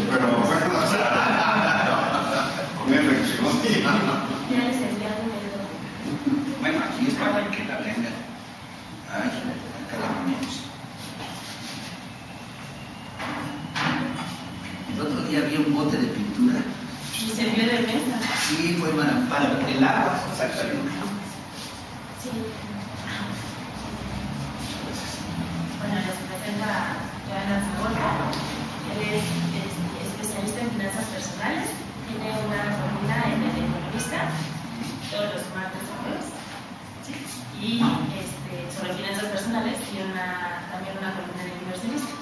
Pero bueno, o sea, con él bueno, aquí es para que la tengan. Ay, acá la ponemos. El otro día vi un bote de pintura. Y sirvió de mesa. Sí, fue para el agua, exactamente. Sí. Bueno, les presenta a Joana Zaborda. Él es especialista en finanzas personales. Tiene una columna en El Economista todos los martes o jueves. ¿Sí? Y sobre finanzas personales tiene también una columna en El Inversionista.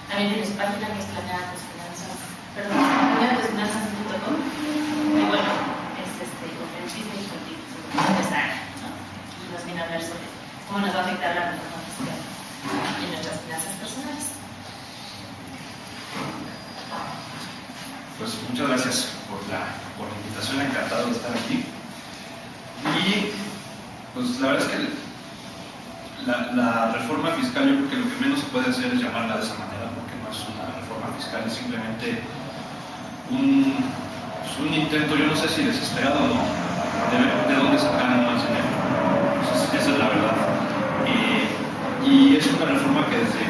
También tiene su página que es planeatusfinanzas.com. Y bueno, es conferencista y empresario, ¿no? Y nos viene a hablar sobre cómo nos va a afectar la reforma fiscal en nuestras finanzas personales. Pues muchas gracias por la invitación, encantado de estar aquí. Y pues la verdad es que la reforma fiscal, yo creo que lo que menos se puede hacer es llamarla de esa manera, porque no es una reforma fiscal, es simplemente un intento, yo no sé si desesperado o no, de ver de dónde sacar más dinero. Esa es la verdad. Y es una reforma que desde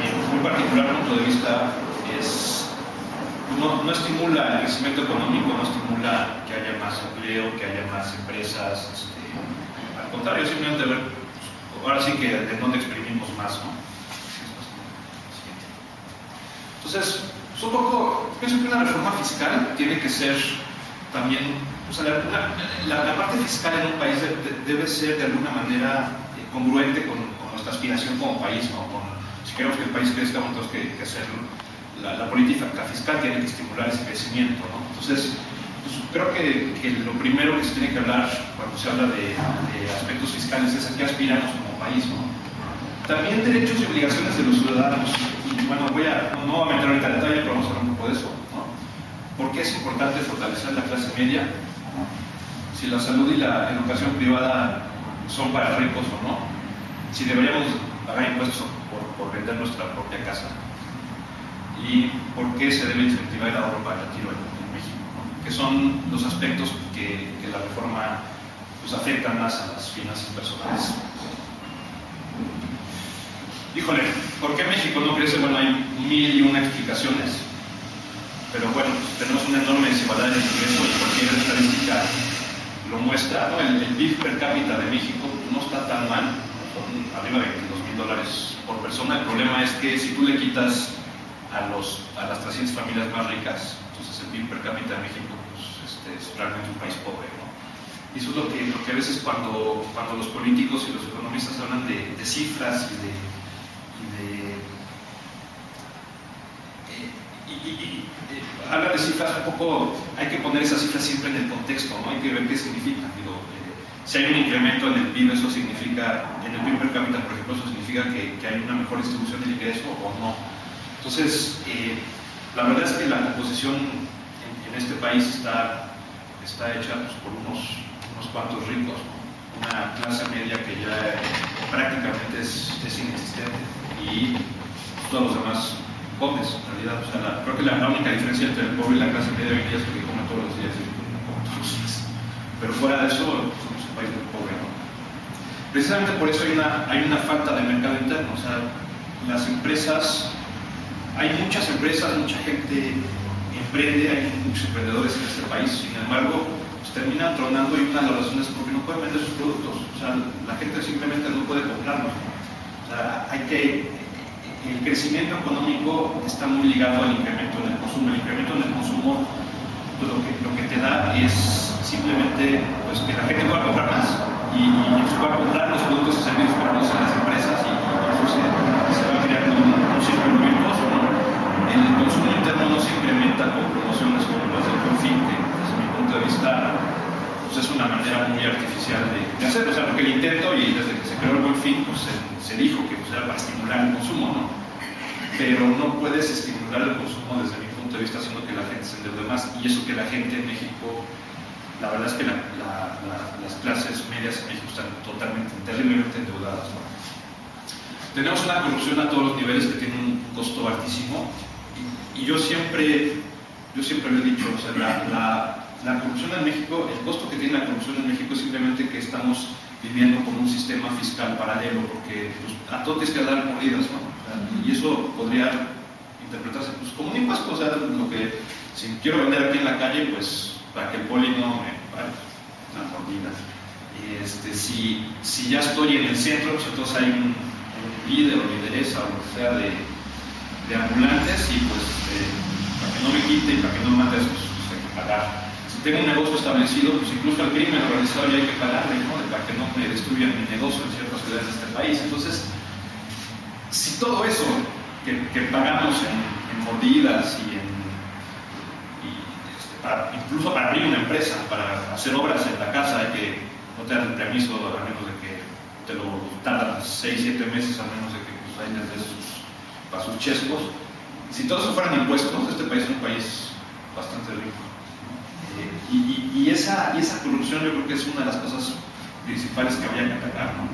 mi muy particular punto de vista no estimula el crecimiento económico, no estimula que haya más empleo, que haya más empresas. Al contrario, simplemente ver, ahora sí que de dónde exprimimos más, ¿no? Entonces, un poco, pienso que una reforma fiscal tiene que ser también, o sea, la parte fiscal en un país debe ser de alguna manera congruente con nuestra aspiración como país, ¿no? Si queremos que el país crezca, tenemos que hacerlo. La política fiscal tiene que estimular ese crecimiento, ¿no? Entonces, pues, creo que lo primero que se tiene que hablar cuando se habla de aspectos fiscales es a qué aspiramos como país, ¿no? También derechos y obligaciones de los ciudadanos. Y bueno, no voy a meter ahorita en detalle, pero vamos a hablar un poco de eso, ¿no? ¿Por qué es importante fortalecer la clase media? Si la salud y la educación privada son para ricos o no. Si deberíamos pagar impuestos por vender nuestra propia casa. Y por qué se debe incentivar el ahorro para el retiro en México, ¿no? Que son los aspectos que la reforma pues, afectan más a las finanzas personales. Híjole, ¿por qué México no crece? Bueno, hay 1001 explicaciones, pero bueno, pues, tenemos una enorme desigualdad en ingreso y cualquier estadística lo muestra, ¿no? El PIB per cápita de México no está tan mal, son arriba de $22,000 por persona. El problema es que si tú le quitas a las 300 familias más ricas, entonces el PIB per cápita de México pues, es realmente un país pobre, ¿no? Y eso es lo que a veces cuando los políticos y los economistas hablan de cifras hablan de cifras un poco, hay que poner esas cifras siempre en el contexto, ¿no? Hay que ver qué significa. Si hay un incremento en el PIB, eso significa, en el PIB per cápita, por ejemplo, eso significa que hay una mejor distribución del ingreso o no. Entonces, la verdad es que la composición en este país está hecha pues, por unos cuantos ricos, ¿no? Una clase media que ya prácticamente es inexistente y todos los demás pobres, en realidad. O sea, creo que la única diferencia entre el pobre y la clase media hoy en día es que come todos los días y no come todos los días. Pero fuera de eso, somos un país muy pobre, ¿no? Precisamente por eso hay una falta de mercado interno. O sea, las empresas, hay muchas empresas, mucha gente emprende, hay muchos emprendedores en este país, sin embargo, pues, terminan tronando y una de las razones es porque no pueden vender sus productos. O sea, la gente simplemente no puede comprarlos, ¿no? O sea, el crecimiento económico está muy ligado al incremento en el consumo. El incremento en el consumo, pues, lo que te da es simplemente pues, que la gente pueda comprar más y pueda comprar los productos y servicios que producen las empresas y eso se va creando un círculo virtuoso, ¿no? El consumo interno no se incrementa con promociones como las del Confín, que desde mi punto de vista pues, es una manera muy artificial de hacerlo. O sea, porque el intento, y desde que se creó el Confín, pues se dijo que pues, era para estimular el consumo, ¿no? Pero no puedes estimular el consumo desde mi punto de vista haciendo que la gente se endeude más, y eso que la gente en México, la verdad es que las clases medias en México están terriblemente endeudadas, ¿no? Tenemos una corrupción a todos los niveles que tiene un costo altísimo. Y yo siempre lo he dicho, o sea, la corrupción en México, el costo que tiene la corrupción en México es simplemente que estamos viviendo con un sistema fiscal paralelo, porque pues, a todo tienes que dar mordidas, ¿no? O sea, y eso podría interpretarse pues, como un impuesto, o sea, lo que si quiero vender aquí en la calle, pues para que el poli no me pague una mordida. Si ya estoy en el centro, pues entonces hay un líder o lideresa o lo que sea de ambulantes y pues para que no me quite y para que no me mate, pues hay que pagar. Si tengo un negocio establecido, pues incluso al crimen organizado ya hay que pagarle, ¿no? Para que no me destruyan mi negocio en ciertas ciudades de este país. Entonces, si todo eso que pagamos en mordidas incluso para abrir una empresa, para hacer obras en la casa, hay que no te dan el permiso a menos de que te lo tardan 6-7 meses, a menos de que pues, ahí les des para sus chescos. Si todos eso fueran impuestos, este país es un país bastante rico. Y esa corrupción yo creo que es una de las cosas principales que habría que atacar, ¿no?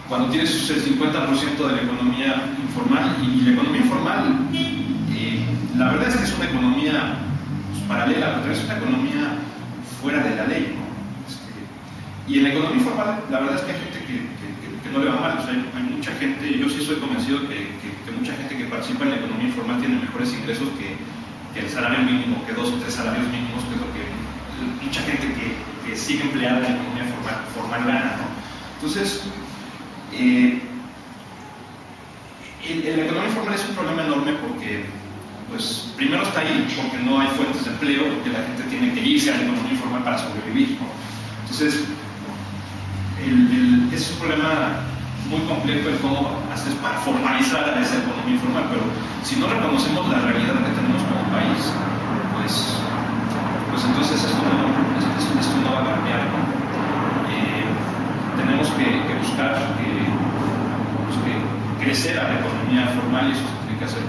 Cuando tienes el 50% de la economía informal, y la economía informal, la verdad es que es una economía pues, paralela, pero es una economía fuera de la ley, ¿no? Y en la economía informal, la verdad es que hay gente que no le va mal, o sea, hay mucha gente, yo sí soy convencido que mucha gente que participa en la economía informal tiene mejores ingresos que el salario mínimo, que 2 o 3 salarios mínimos, que es lo que mucha gente que sigue empleada en la economía formal gana, ¿no? Entonces, la economía informal es un problema enorme porque, pues, primero está ahí porque no hay fuentes de empleo, porque la gente tiene que irse a la economía informal para sobrevivir, ¿no? Entonces, es un problema muy complejo el cómo haces para formalizar a esa economía informal, pero si no reconocemos la realidad que tenemos como país, pues entonces esto no va a cambiar, ¿no? Tenemos que buscar crecer a la economía formal y eso se tiene que hacer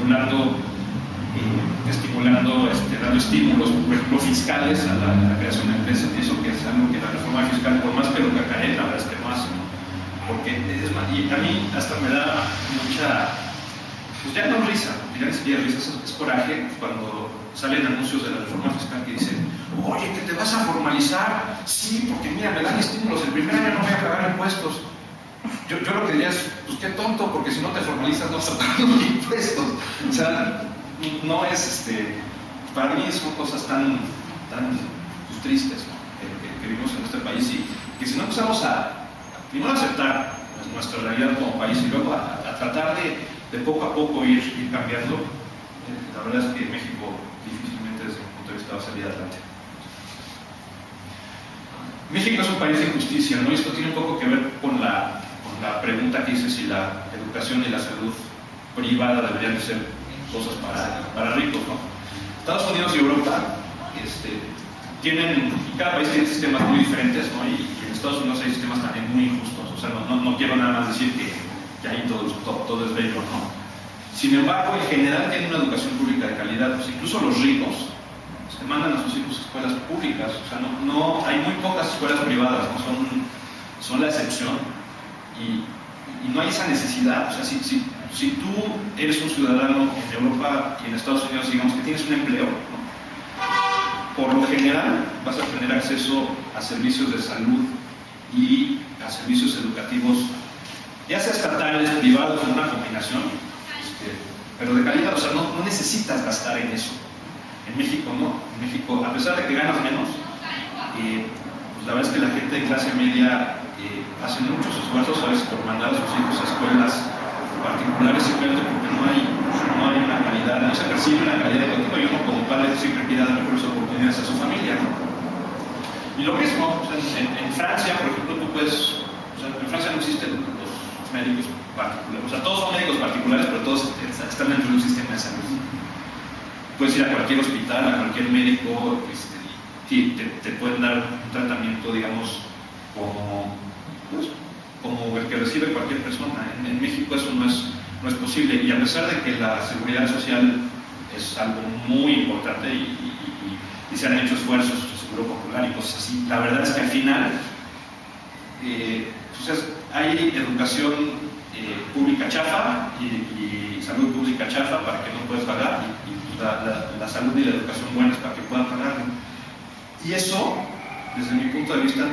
dando estímulos, por ejemplo, fiscales a la creación de empresas. Y eso que es algo que la reforma fiscal, por más que lo cacaree, la verdad es que no hace, ¿no? Porque es más, y a mí hasta me da mucha, pues ya no risa, ya ni siquiera risa, es coraje cuando salen anuncios de la reforma fiscal que dicen, oye, que te vas a formalizar, sí, porque mira, me dan estímulos, el primer año no voy a pagar impuestos. Yo lo que diría es, pues qué tonto, porque si no te formalizas no vas a pagar los impuestos. O sea, no es, para mí son cosas tan pues, tristes, ¿no? que vivimos en este país y que si no empezamos a primero aceptar nuestra realidad como país y luego a tratar de poco a poco ir cambiando, la verdad es que México difícilmente desde mi punto de vista va a salir adelante. México es un país de injusticia, ¿no? Y esto tiene un poco que ver con la pregunta que hice si la educación y la salud privada deberían de ser cosas para ricos, ¿no? Estados Unidos y Europa cada país tiene sistemas muy diferentes, ¿no? Y en Estados Unidos hay sistemas también muy injustos, o sea, no quiero nada más decir que ahí todo es bello, ¿no? Sin embargo, en general tienen una educación pública de calidad, pues incluso los ricos mandan a sus hijos a escuelas públicas, o sea, no hay muy pocas escuelas privadas, ¿no? Son la excepción y no hay esa necesidad, o sea, si tú eres un ciudadano en Europa y en Estados Unidos, digamos que tienes un empleo, ¿no? Por lo general vas a tener acceso a servicios de salud y a servicios educativos, ya sea estatales, privados, en una combinación, pero de calidad, o sea, no necesitas gastar en eso. En México no, en México, a pesar de que ganas menos, pues la verdad es que la gente de clase media hace muchos esfuerzos a veces por mandar a sus hijos a escuelas particulares simplemente porque no hay una calidad, no se percibe una calidad educativa y uno como padre siempre quiere dar mejores oportunidades a su familia, ¿no? Y lo mismo, o sea, en Francia, por ejemplo, en Francia no existen los médicos particulares, o sea, todos son médicos particulares, pero todos están dentro de un sistema de salud. Puedes ir a cualquier hospital, a cualquier médico, te pueden dar un tratamiento, digamos, como el que recibe cualquier persona. En México eso no es posible, y a pesar de que la seguridad social es algo muy importante y se han hecho esfuerzos, seguro popular y cosas así, la verdad es que al final hay educación pública chafa y salud pública chafa para que no puedas pagar y la salud y la educación buenas para que puedan pagarlo. Y eso, desde mi punto de vista,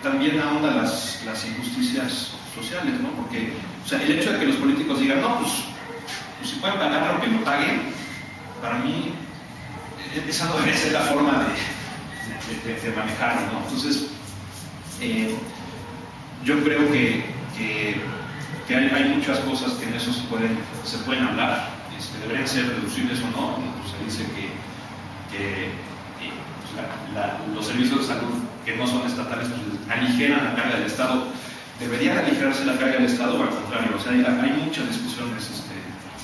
también ahonda las injusticias sociales, ¿no? Porque, o sea, el hecho de que los políticos digan, no, pues si pueden pagarlo, que lo paguen, para mí, esa no debería ser la forma de manejarlo, ¿no? Entonces, yo creo que hay muchas cosas que en eso se pueden hablar, deberían ser reducibles o no. Se dice que los servicios de salud que no son estatales pues, aligeran la carga del Estado. ¿Debería aligerarse la carga del Estado o al contrario? O sea, hay muchas discusiones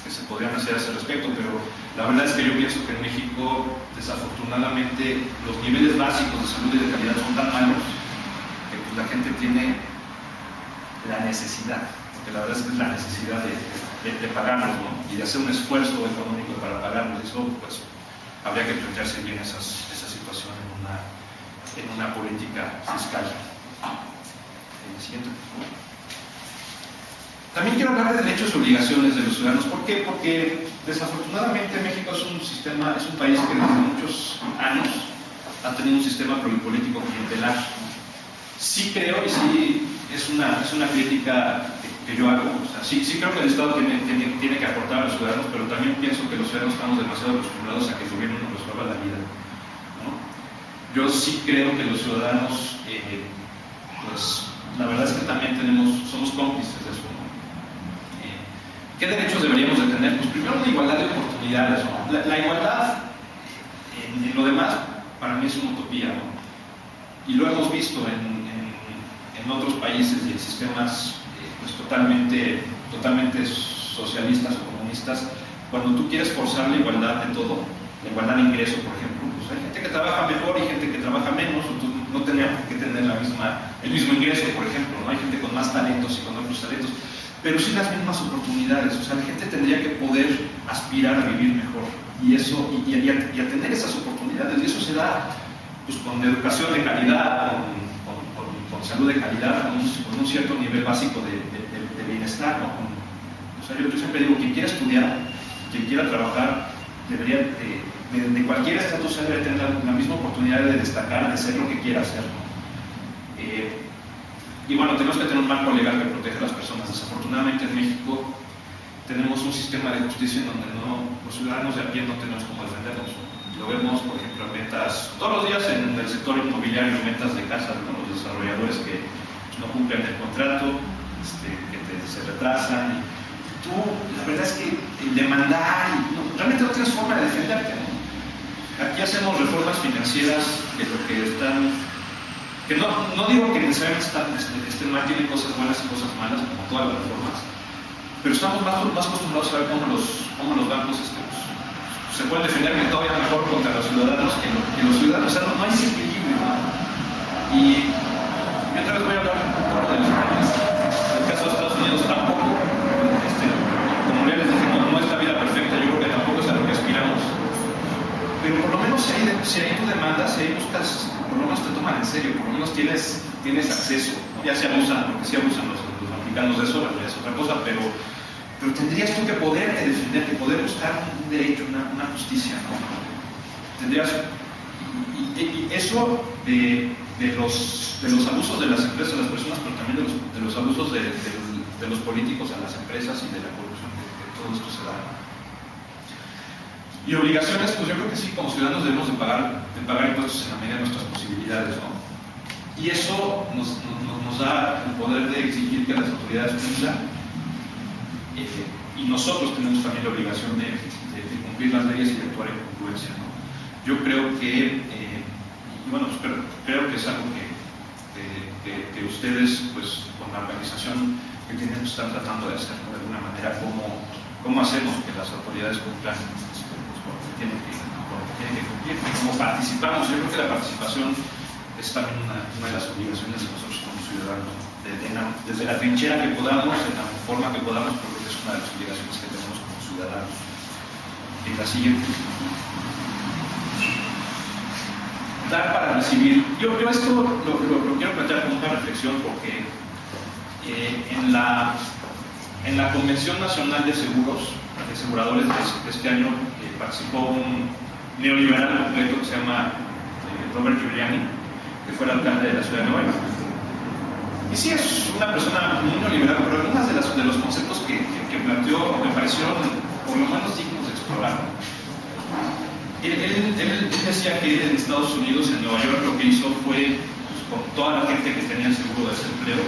que se podrían hacer a ese respecto, pero la verdad es que yo pienso que en México, desafortunadamente, los niveles básicos de salud y de calidad son tan malos que pues, la gente tiene la necesidad, porque la verdad es que es la necesidad de pagarlos, ¿no? Y de hacer un esfuerzo económico para pagarlos. Eso, pues, habría que plantearse bien esa situación en una política fiscal. Siguiente. También quiero hablar de derechos y obligaciones de los ciudadanos. ¿Por qué? Porque desafortunadamente México es un país que desde muchos años ha tenido un sistema político clientelar. Sí creo, y sí es una crítica que yo hago, o sea, sí creo que el Estado tiene que aportar a los ciudadanos, pero también pienso que los ciudadanos estamos demasiado acostumbrados a que el gobierno nos resuelva la vida, ¿no? Yo sí creo que los ciudadanos, pues la verdad es que también somos cómplices de eso, ¿no? ¿Qué derechos deberíamos de tener? Pues primero una igualdad de oportunidades, ¿no? La igualdad en lo demás para mí es una utopía, ¿no? Y lo hemos visto en otros países y en sistemas pues totalmente socialistas o comunistas. Cuando tú quieres forzar la igualdad de todo, la igualdad de ingreso, por ejemplo, pues hay gente que trabaja mejor y gente que trabaja menos, no tenemos que tener el mismo ingreso, por ejemplo, ¿no? Hay gente con más talentos y con otros talentos, pero sí las mismas oportunidades. O sea, la gente tendría que poder aspirar a vivir mejor y a tener esas oportunidades, y eso se da pues, con educación de calidad, con salud de calidad, con un cierto nivel básico de bienestar, ¿no? O sea, yo siempre digo, quien quiera estudiar, quien quiera trabajar, debería de cualquier estatus debe tener la misma oportunidad de destacar, de ser lo que quiera hacer, ¿no? Y bueno, tenemos que tener un marco legal que proteja a las personas. Desafortunadamente en México tenemos un sistema de justicia en donde los ciudadanos de a pie no tenemos cómo defendernos. Lo vemos, por ejemplo, en ventas, todos los días en el sector inmobiliario, en ventas de casas, ¿no? Los desarrolladores que no cumplen el contrato, se retrasan. Tú, la verdad es que demandar, realmente no tienes forma de defenderte, ¿no? Aquí hacemos reformas financieras que no digo que necesariamente estén mal, tienen cosas buenas y cosas malas, como todas las reformas, pero estamos más acostumbrados a ver cómo los bancos se pueden defender todavía mejor contra los ciudadanos que los ciudadanos. O sea, no hay ese equilibrio, ¿no? Y otra vez voy a hablar un poco de los países. En el caso de Estados Unidos tampoco, como ya les dije, no es la vida perfecta, yo creo que tampoco es a lo que aspiramos. Pero por lo menos si ahí tú demandas, si ahí buscas, por lo menos te toman en serio, por lo menos tienes acceso, ¿no? Ya se abusan, porque sí abusan los americanos de eso, ya es otra cosa, pero tendrías tú que poder defender, que poder buscar un derecho, una justicia, ¿no? Tendrías, y eso de los abusos de las empresas a las personas, pero también de los abusos de los políticos a las empresas y de la corrupción, que todo esto se da. Y obligaciones, pues yo creo que sí, como ciudadanos debemos de pagar impuestos en la medida de nuestras posibilidades, ¿no? Y eso nos da el poder de exigir que las autoridades cumplan. Y nosotros tenemos también la obligación de cumplir las leyes y de actuar en congruencia, ¿no? Yo creo que, creo que es algo que ustedes, pues, con la organización que tienen, están tratando de hacer, ¿no? De alguna manera, cómo hacemos que las autoridades cumplan tienen que cumplir, cómo participamos. Yo creo que la participación es también una de las obligaciones de nosotros como ciudadanos, desde la trinchera que podamos, en la forma que podamos, porque es una de las obligaciones que tenemos como ciudadanos. En la siguiente. Dar para recibir. Yo esto lo quiero plantear como una reflexión, porque en la En la Convención Nacional de Seguros, de Aseguradores de este año, participó un neoliberal completo que se llama Robert Giuliani, que fue el alcalde de la ciudad de Nueva York. Y sí, es una persona muy neoliberal, pero algunos de los conceptos que planteó me parecieron por lo menos dignos de explorar. Él decía que en Estados Unidos, en Nueva York, lo que hizo fue, pues, con toda la gente que tenía seguro de desempleo,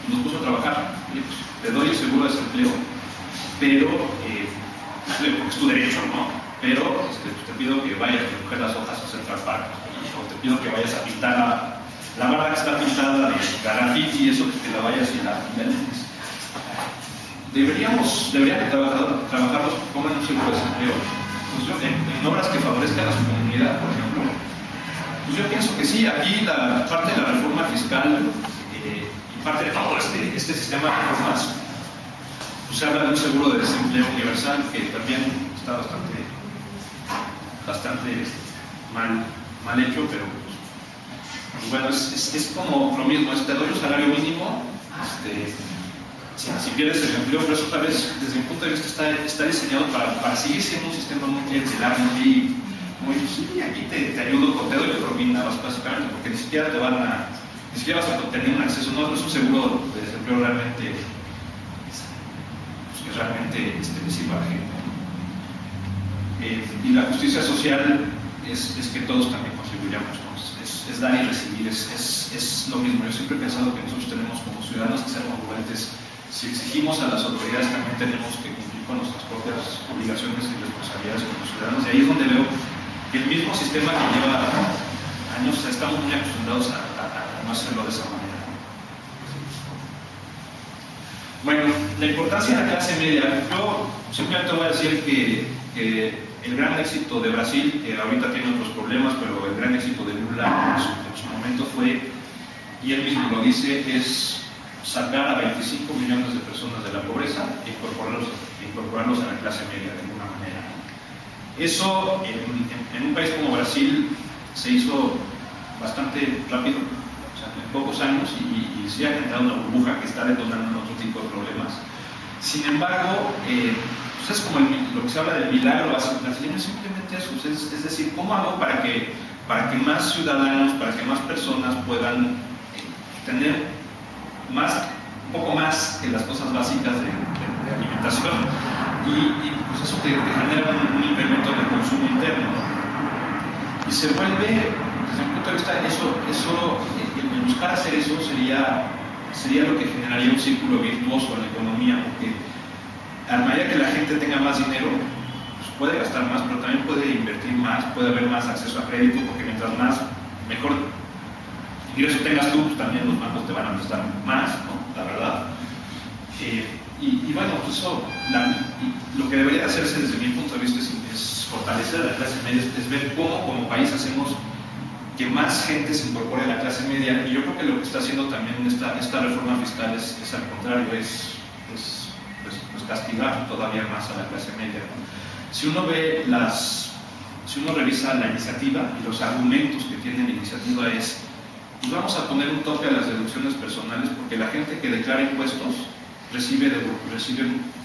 nos puso a trabajar. Pues, te doy el seguro de desempleo, pero porque es tu derecho, ¿no? Pero te pido que vayas a recoger las hojas a Central Park, o te pido que vayas a pintar la barra que está pintada de graffiti y eso, que te la vayas y la limpies. Deberían trabajarlos como en un seguro de desempleo. Pues en obras que favorezcan a su comunidad, por ejemplo. Pues yo pienso que sí, aquí la parte de la reforma fiscal y parte de todo este sistema de reformas, pues se habla de un seguro de desempleo universal que también está bastante mal hecho, pero pues bueno, es como lo mismo, te doy un salario mínimo, si pierdes el empleo, pero eso tal vez desde mi punto de vista está diseñado para seguir siendo un sistema muy clientelar, muy sí, aquí te ayudo, te doy propina básicamente, porque ni siquiera vas a obtener un acceso, no es un seguro de desempleo realmente, pues, que realmente le sirva a la gente. Y la justicia social es que todos también contribuyamos, ¿no? Es dar y recibir, es lo mismo. Yo siempre he pensado que nosotros tenemos como ciudadanos que ser congruentes. Si exigimos a las autoridades, también tenemos que cumplir con nuestras propias obligaciones y responsabilidades como ciudadanos. Y ahí es donde veo que el mismo sistema que lleva años, estamos muy acostumbrados a no hacerlo de esa manera. Bueno, la importancia de la clase media. Yo simplemente voy a decir que el gran éxito de Brasil, que ahorita tiene otros problemas, pero el gran éxito de Lula en su momento fue, y él mismo lo dice, es sacar a 25 millones de personas de la pobreza e incorporarlos a la clase media de alguna manera. Eso en un país como Brasil se hizo bastante rápido, o sea, en pocos años, y sí ha generado una burbuja que está detonando otro tipo de problemas. Sin embargo, pues es como lo que se habla del milagro brasileño, es simplemente eso, es decir, ¿cómo hago para que más ciudadanos, para que más personas puedan tener un poco más que las cosas básicas de alimentación? Y pues eso te genera un incremento del consumo interno, ¿no? Y se vuelve, desde mi punto de vista, el buscar hacer eso sería lo que generaría un círculo virtuoso en la economía, porque a medida que la gente tenga más dinero, pues puede gastar más, pero también puede invertir más, puede haber más acceso a crédito, porque mientras mejor ingreso tengas tú, pues también los bancos te van a prestar más, ¿no? La verdad. Y bueno, pues eso, lo que debería hacerse desde mi punto de vista es fortalecer a la clase media, es ver cómo como país hacemos que más gente se incorpore a la clase media. Y yo creo que lo que está haciendo también esta reforma fiscal es al contrario, es castigar todavía más a la clase media, ¿no? Si uno revisa la iniciativa y los argumentos que tiene la iniciativa pues vamos a poner un tope a las deducciones personales, porque la gente que declara impuestos recibe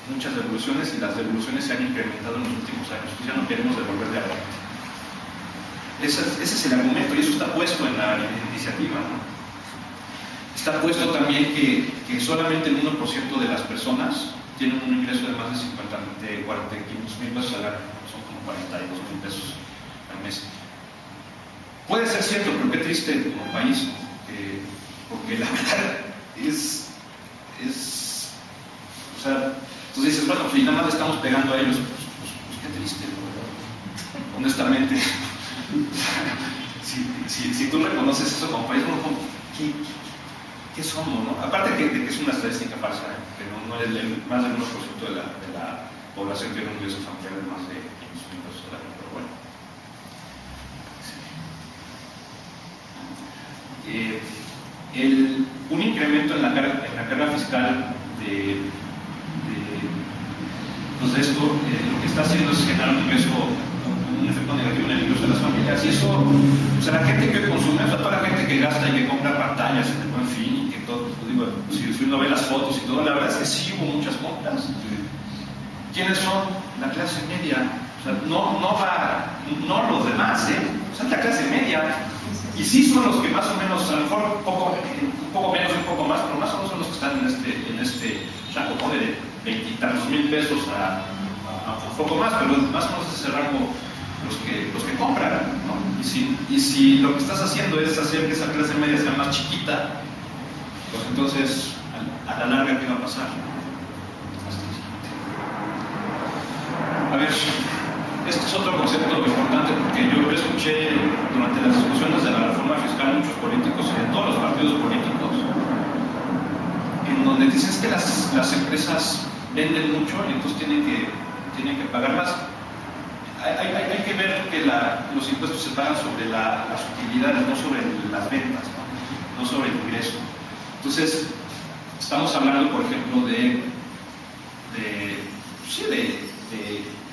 muchas devoluciones, y las devoluciones se han incrementado en los últimos años, pues ya no queremos devolverle a la gente. Ese es el argumento, y eso está puesto en la iniciativa, ¿no? Está puesto también que solamente el 1% de las personas tienen un ingreso de más de 45 mil pesos al año, son como 42 mil pesos al mes. Puede ser cierto, pero qué triste como país, ¿no? Porque la verdad o sea, entonces dices, bueno, pues nada más le estamos pegando a ellos, pues qué triste, ¿no? Honestamente. Si tú reconoces eso como país, bueno, ¿qué somos, no? Aparte de que es una estadística falsa, que no es más del 1% de la población tiene un ingreso familiar de más de 500 mil pesos al año, pero bueno. Un incremento en la carga fiscal pues de esto, lo que está haciendo es generar un efecto negativo en el ingreso de las familias, y eso, o sea, la gente que consume, o sea, toda la gente que gasta y que compra pantallas en el Buen Fin y que todo, pues digo, si si uno ve las fotos y todo, la verdad es que sí hubo muchas compras. ¿Quiénes son? La clase media. O sea, no los demás, son la clase media. Y sí son los que más o menos, a lo mejor un poco menos, un poco más, pero más o menos son los que están en este rango, ¿no? De 20 y tantos mil pesos a un poco más, pero más o menos es ese rango los que compran, ¿no? Y si lo que estás haciendo es hacer que esa clase media sea más chiquita, pues entonces a la larga, ¿qué va a pasar? A ver, este es otro concepto importante, porque yo escuché durante las discusiones de la reforma fiscal muchos políticos y de todos los partidos políticos, en donde dicen que las empresas venden mucho y entonces tienen que pagar más. Hay que ver que los impuestos se pagan sobre las utilidades, no sobre las ventas, no sobre el ingreso. Entonces, estamos hablando, por ejemplo,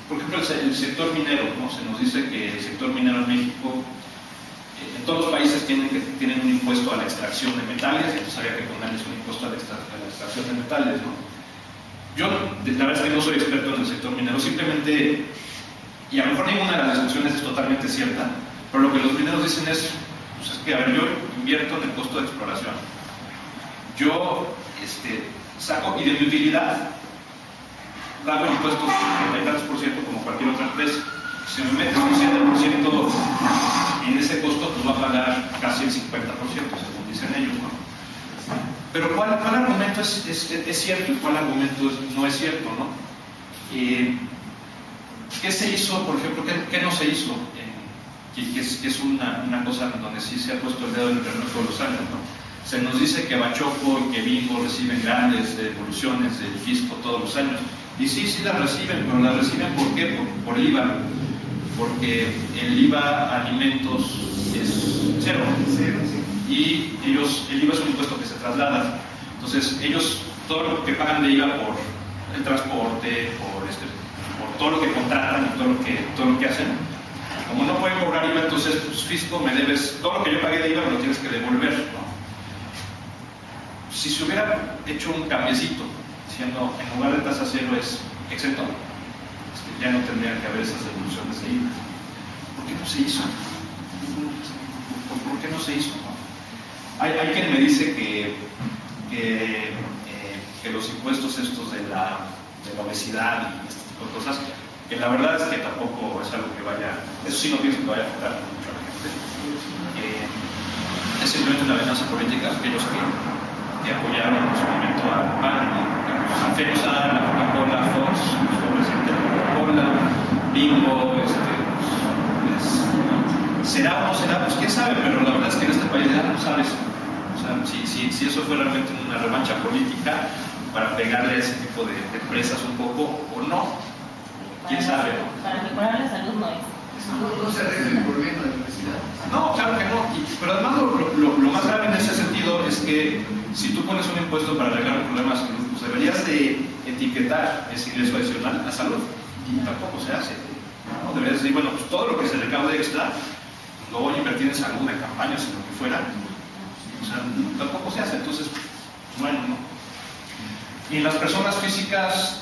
por ejemplo, el sector minero, ¿no? Se nos dice que el sector minero en México, en todos los países tienen un impuesto a la extracción de metales, y entonces había que ponerles un impuesto a la extracción de metales, ¿no? Yo, la verdad es que no soy experto en el sector minero, simplemente, y a lo mejor ninguna de las discusiones es totalmente cierta, pero lo que los mineros dicen es, pues es que, a ver, yo invierto en el costo de exploración, yo saco, y de mi utilidad, pago impuestos del 30% como cualquier otra empresa. Si me metes un 7% en ese costo, pues va a pagar casi el 50%, según dicen ellos, ¿no? Pero ¿cuál argumento es cierto y cuál argumento no es cierto, ¿no? ¿Qué se hizo, por ejemplo, qué no se hizo? Que es una cosa donde sí se ha puesto el dedo en el renglón todos los años, ¿no? Se nos dice que Bachoco y que Bimbo reciben grandes devoluciones del fisco todos los años. Y sí las reciben, pero las reciben ¿por qué? Por el IVA. Porque el IVA a alimentos es cero. Y el IVA es un impuesto que se traslada. Entonces, ellos todo lo que pagan de IVA por el transporte, por todo lo que contratan y todo lo que hacen, como no pueden cobrar IVA, entonces, pues, fisco, me debes, todo lo que yo pagué de IVA me lo tienes que devolver, ¿no? Si se hubiera hecho un cambiecito, diciendo en lugar de tasa cero es exento, ya no tendrían que haber esas devoluciones de IVA. ¿Por qué no se hizo? ¿Por qué no se hizo? Hay quien me dice que los impuestos estos de la obesidad y este tipo de cosas, que la verdad es que tampoco es algo que vaya, eso sí no pienso que vaya a afectar mucho a la gente. Es simplemente una venganza política de aquellos que apoyaron en su momento al PAN, a FEMSA, a Coca-Cola, Fox, el presidente de Coca-Cola, Bimbo, ¿será o no será? Pues quién sabe, pero la verdad es que en este país ya no sabes. O sea, si eso fue realmente una revancha política para pegarle a ese tipo de empresas un poco o no, quién sabe. Para mejorar la salud no es. No se arregla el problema de la obesidad. No, claro que no. Pero además lo más grave en ese sentido es que si tú pones un impuesto para arreglar un problema de salud, pues deberías de etiquetar ese ingreso adicional a salud. Y tampoco se hace, ¿no? Deberías decir, bueno, pues todo lo que se recaude extra lo voy a invertir en salud, en campañas, en lo que fuera. O sea, tampoco se hace. Entonces, bueno, no. Y en las personas físicas,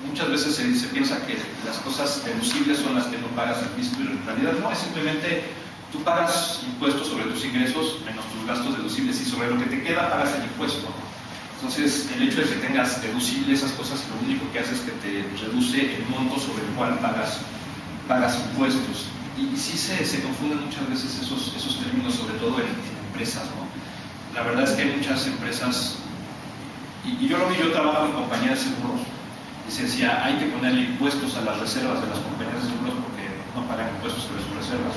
muchas veces se piensa que las cosas deducibles son las que no pagas al fisco, y en realidad no, es simplemente tú pagas impuestos sobre tus ingresos menos tus gastos deducibles y sobre lo que te queda pagas el impuesto. Entonces, el hecho de que tengas deducible esas cosas, lo único que hace es que te reduce el monto sobre el cual pagas impuestos. Y sí se confunden muchas veces esos términos, sobre todo en empresas, ¿no? La verdad es que hay muchas empresas, y yo lo vi, yo trabajo en compañías de seguros, y se decía, hay que ponerle impuestos a las reservas de las compañías de seguros porque no pagan impuestos sobre sus reservas.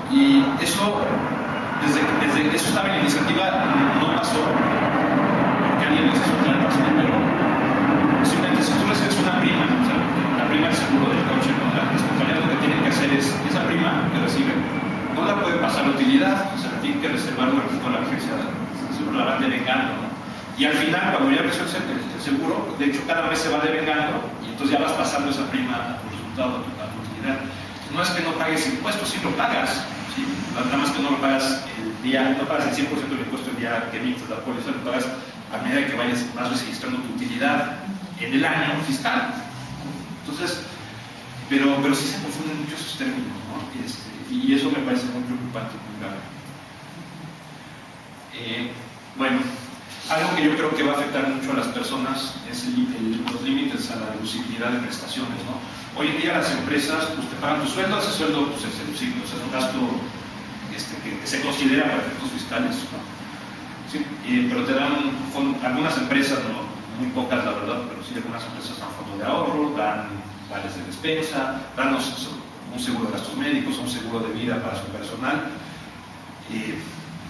Y eso, desde que eso estaba en la iniciativa, no pasó, porque alguien les hizo una razón, pero simplemente si tú recibes una prima, o sea, la prima del seguro del coche, ¿no? Las compañías lo que tienen que hacer es, esa prima que reciben, no la pueden pasar a utilidad, o sea, la tienen que reservar durante toda la vigencia, la van devengando, ¿no? Y al final, cuando ya recibe el seguro, de hecho cada mes se va devengando y entonces ya vas pasando esa prima a tu resultado, a tu utilidad. No es que no pagues impuestos, sí lo pagas, ¿sí? nada más que no lo pagas el día, no pagas el 100% del impuesto el día que emites la póliza, lo pagas a medida que vas registrando tu utilidad en el año fiscal. Entonces, pero sí se confunden mucho esos términos, ¿no? Y eso me parece muy preocupante, muy grave. Bueno, algo que yo creo que va a afectar mucho a las personas es los límites a la deducibilidad de prestaciones, ¿no? Hoy en día las empresas pues, te pagan tu sueldo, ese sueldo pues, es deducible, o sea, es un gasto que se considera para efectos fiscales, ¿no? Sí, pero te dan algunas empresas, no, muy pocas la verdad, pero sí algunas empresas dan fondo de ahorro, dan vales de despensa, dan un seguro de gastos médicos, un seguro de vida para su personal.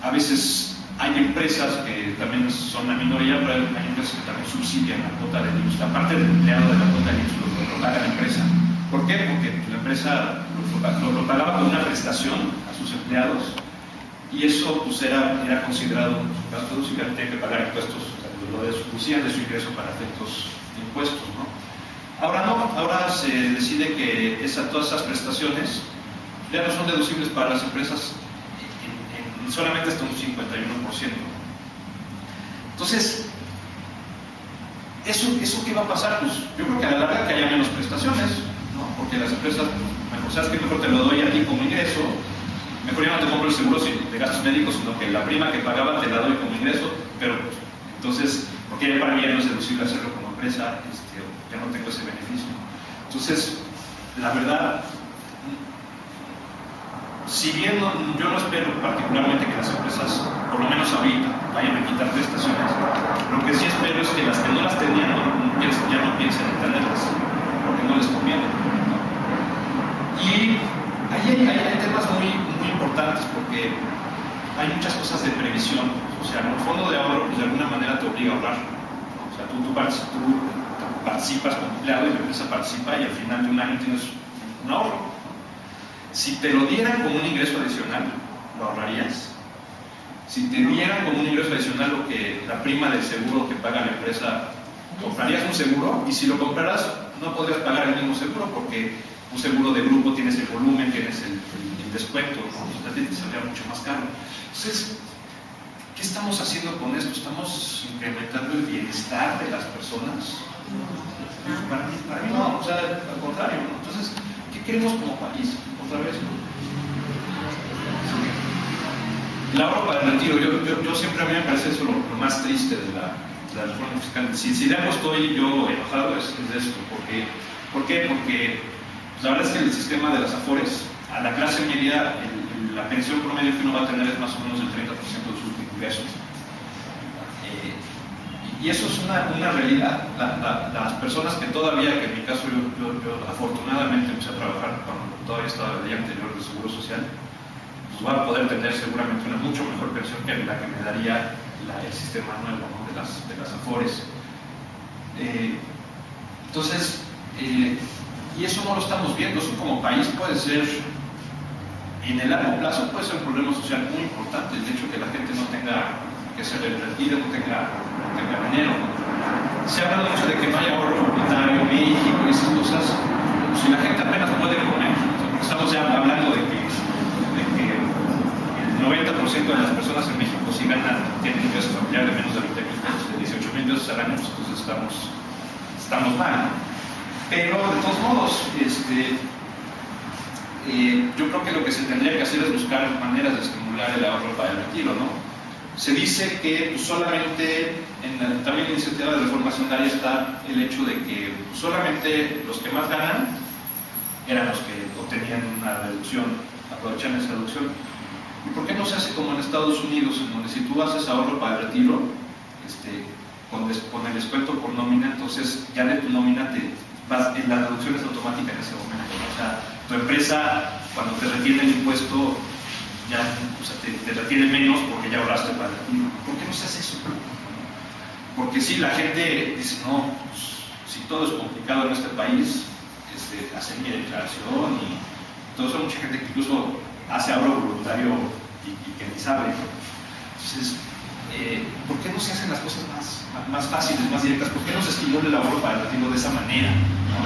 A veces hay empresas que también son la minoría, pero hay empresas que también subsidian la cuota de IMSS. La parte del empleado de la cuota de IMSS lo paga la empresa. ¿Por qué? Porque la empresa lo pagaba con una prestación a sus empleados y eso pues, era considerado un gasto deducible, tenía que pagar impuestos, o sea, lo deducían de su ingreso para efectos de impuestos, ¿no? Ahora no, ahora se decide que todas esas prestaciones ya no son deducibles para las empresas solamente hasta un 51%. Entonces, ¿eso qué va a pasar? Pues yo creo que a la larga que haya menos prestaciones, ¿no? Porque las empresas, mejor sabes que mejor te lo doy a ti como ingreso, mejor ya no te compro el seguro de gastos médicos, sino que la prima que pagaba te la doy como ingreso, pero entonces, porque ya para mí ya no es deducible hacerlo como empresa, ya no tengo ese beneficio. Entonces, la verdad, si bien yo no espero particularmente que las empresas, por lo menos ahorita, vayan a quitar prestaciones, lo que sí espero es que las que no las tenían ya no piensen en tenerlas, porque no les conviene, ¿no? Y hay temas muy importantes, porque hay muchas cosas de previsión. O sea, el fondo de ahorro pues, de alguna manera te obliga a ahorrar, ¿no? O sea, tú participas como empleado y la empresa participa y al final de un año tienes un ahorro. Si te lo dieran como un ingreso adicional, ¿lo ahorrarías? Si te dieran como un ingreso adicional lo que la prima del seguro que paga la empresa, ¿comprarías un seguro? Y si lo compraras, no podrías pagar el mismo seguro porque un seguro de grupo tienes el volumen, tienes el descuento, ¿no? O sea, te saldría mucho más caro. Entonces, ¿qué estamos haciendo con esto? ¿Estamos incrementando el bienestar de las personas? Para mí no, o sea, al contrario, ¿no? Entonces, ¿qué queremos como país? Otra vez, ¿no? El ahorro para el retiro, yo siempre a mí me parece eso lo más triste de la reforma fiscal. Si de algo estoy yo enojado es de esto. ¿Por qué? Porque la verdad es que el sistema de las Afores, a la clase media, la pensión promedio que uno va a tener es más o menos el 30% de sus ingresos. Y eso es una realidad. Las personas que todavía, que en mi caso yo afortunadamente empecé a trabajar cuando todavía estaba el día anterior del Seguro Social, pues van a poder tener seguramente una mucho mejor pensión que la que me daría el sistema nuevo, ¿no? de las Afores. Entonces, y eso no lo estamos viendo. Eso como país puede ser, en el largo plazo, puede ser un problema social muy importante, el hecho de que la gente no tenga que se le retire, no tenga dinero. Se ha hablado mucho de que no hay ahorro voluntario en México y esas cosas. Si la gente apenas puede comer, estamos ya hablando de que el 90% de las personas en México sí tienen ingresos familiares de menos de 20,000 pesos, de 18,000 pesos al año, entonces estamos mal, ¿no? Pero de todos modos, yo creo que lo que se tendría que hacer es buscar maneras de estimular el ahorro para el retiro, ¿no? Se dice que pues, solamente, también en la iniciativa de reforma hacendaria está el hecho de que solamente los que más ganan eran los que obtenían una reducción, aprovechan esa reducción. ¿Y por qué no se hace como en Estados Unidos, en donde si tú haces ahorro para el retiro, con el descuento por nómina, entonces ya de tu nómina la deducción es automática en ese momento, ¿no? O sea, tu empresa, cuando te retiene el impuesto, ya, o sea, te retiene menos porque ya ahorraste para el retiro. ¿Por qué no se hace eso? Porque si la gente dice, no, pues, si todo es complicado en este país, hacer mi declaración y todo eso, mucha gente que incluso hace ahorro voluntario y que ni sabe, ¿no? Entonces, ¿por qué no se hacen las cosas más fáciles, más directas? ¿Por qué no se estimula el ahorro para el retiro de esa manera, ¿no?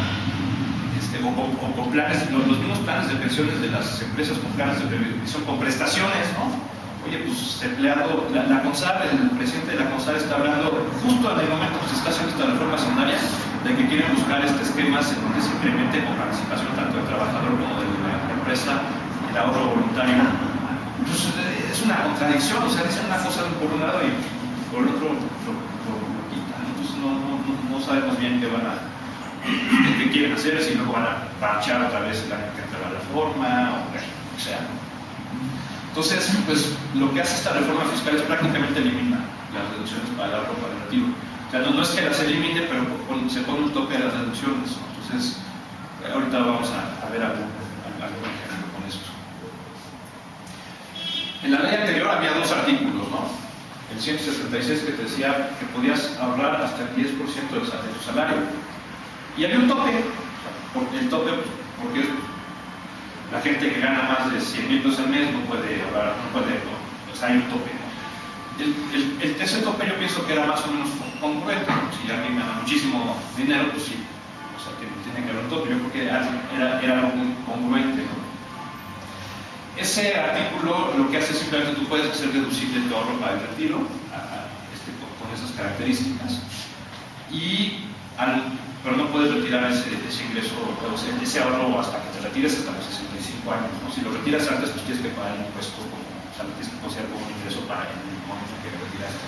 o con planes, los mismos planes de pensiones de las empresas con planes de previsión, con prestaciones, ¿no? Oye, pues empleado, la CONSAR, el presidente de la CONSAR está hablando justo en el momento que se está haciendo esta reforma hacendaria de que quieren buscar esquemas en donde se incremente con participación tanto del trabajador como de la empresa el ahorro voluntario. Entonces es una contradicción, o sea, dicen una cosa por un lado y por el otro lo quitan. Entonces no sabemos bien qué quieren hacer, si luego van a parchar otra vez el año que entra la reforma o sea. Entonces, pues lo que hace esta reforma fiscal es prácticamente eliminar las deducciones para el ahorro para el retiro. O sea, no es que las elimine, pero se pone un tope a las deducciones. Entonces, ahorita vamos a ver algún ejemplo con esto. En la ley anterior había dos artículos, ¿no? El 166 que te decía que podías ahorrar hasta el 10% de tu salario. Y había un tope. El tope, porque la gente que gana más de 100,000 pesos al mes no puede ahorrar, o sea, hay un tope, ¿no? Ese tope yo pienso que era más o menos congruente, ¿no? Si alguien gana muchísimo dinero, pues sí, o sea, tiene que haber un tope. Yo creo que era algo muy congruente, ¿no? Ese artículo lo que hace es simplemente tú puedes hacer deducible tu ahorro para el retiro con esas características, pero no puedes retirar ese ingreso, ese ahorro hasta que te retires hasta los 65 años, ¿no? Si lo retiras antes, pues tienes que pagar el impuesto, o sea, lo tienes que considerar como un ingreso para el momento que lo retiraste.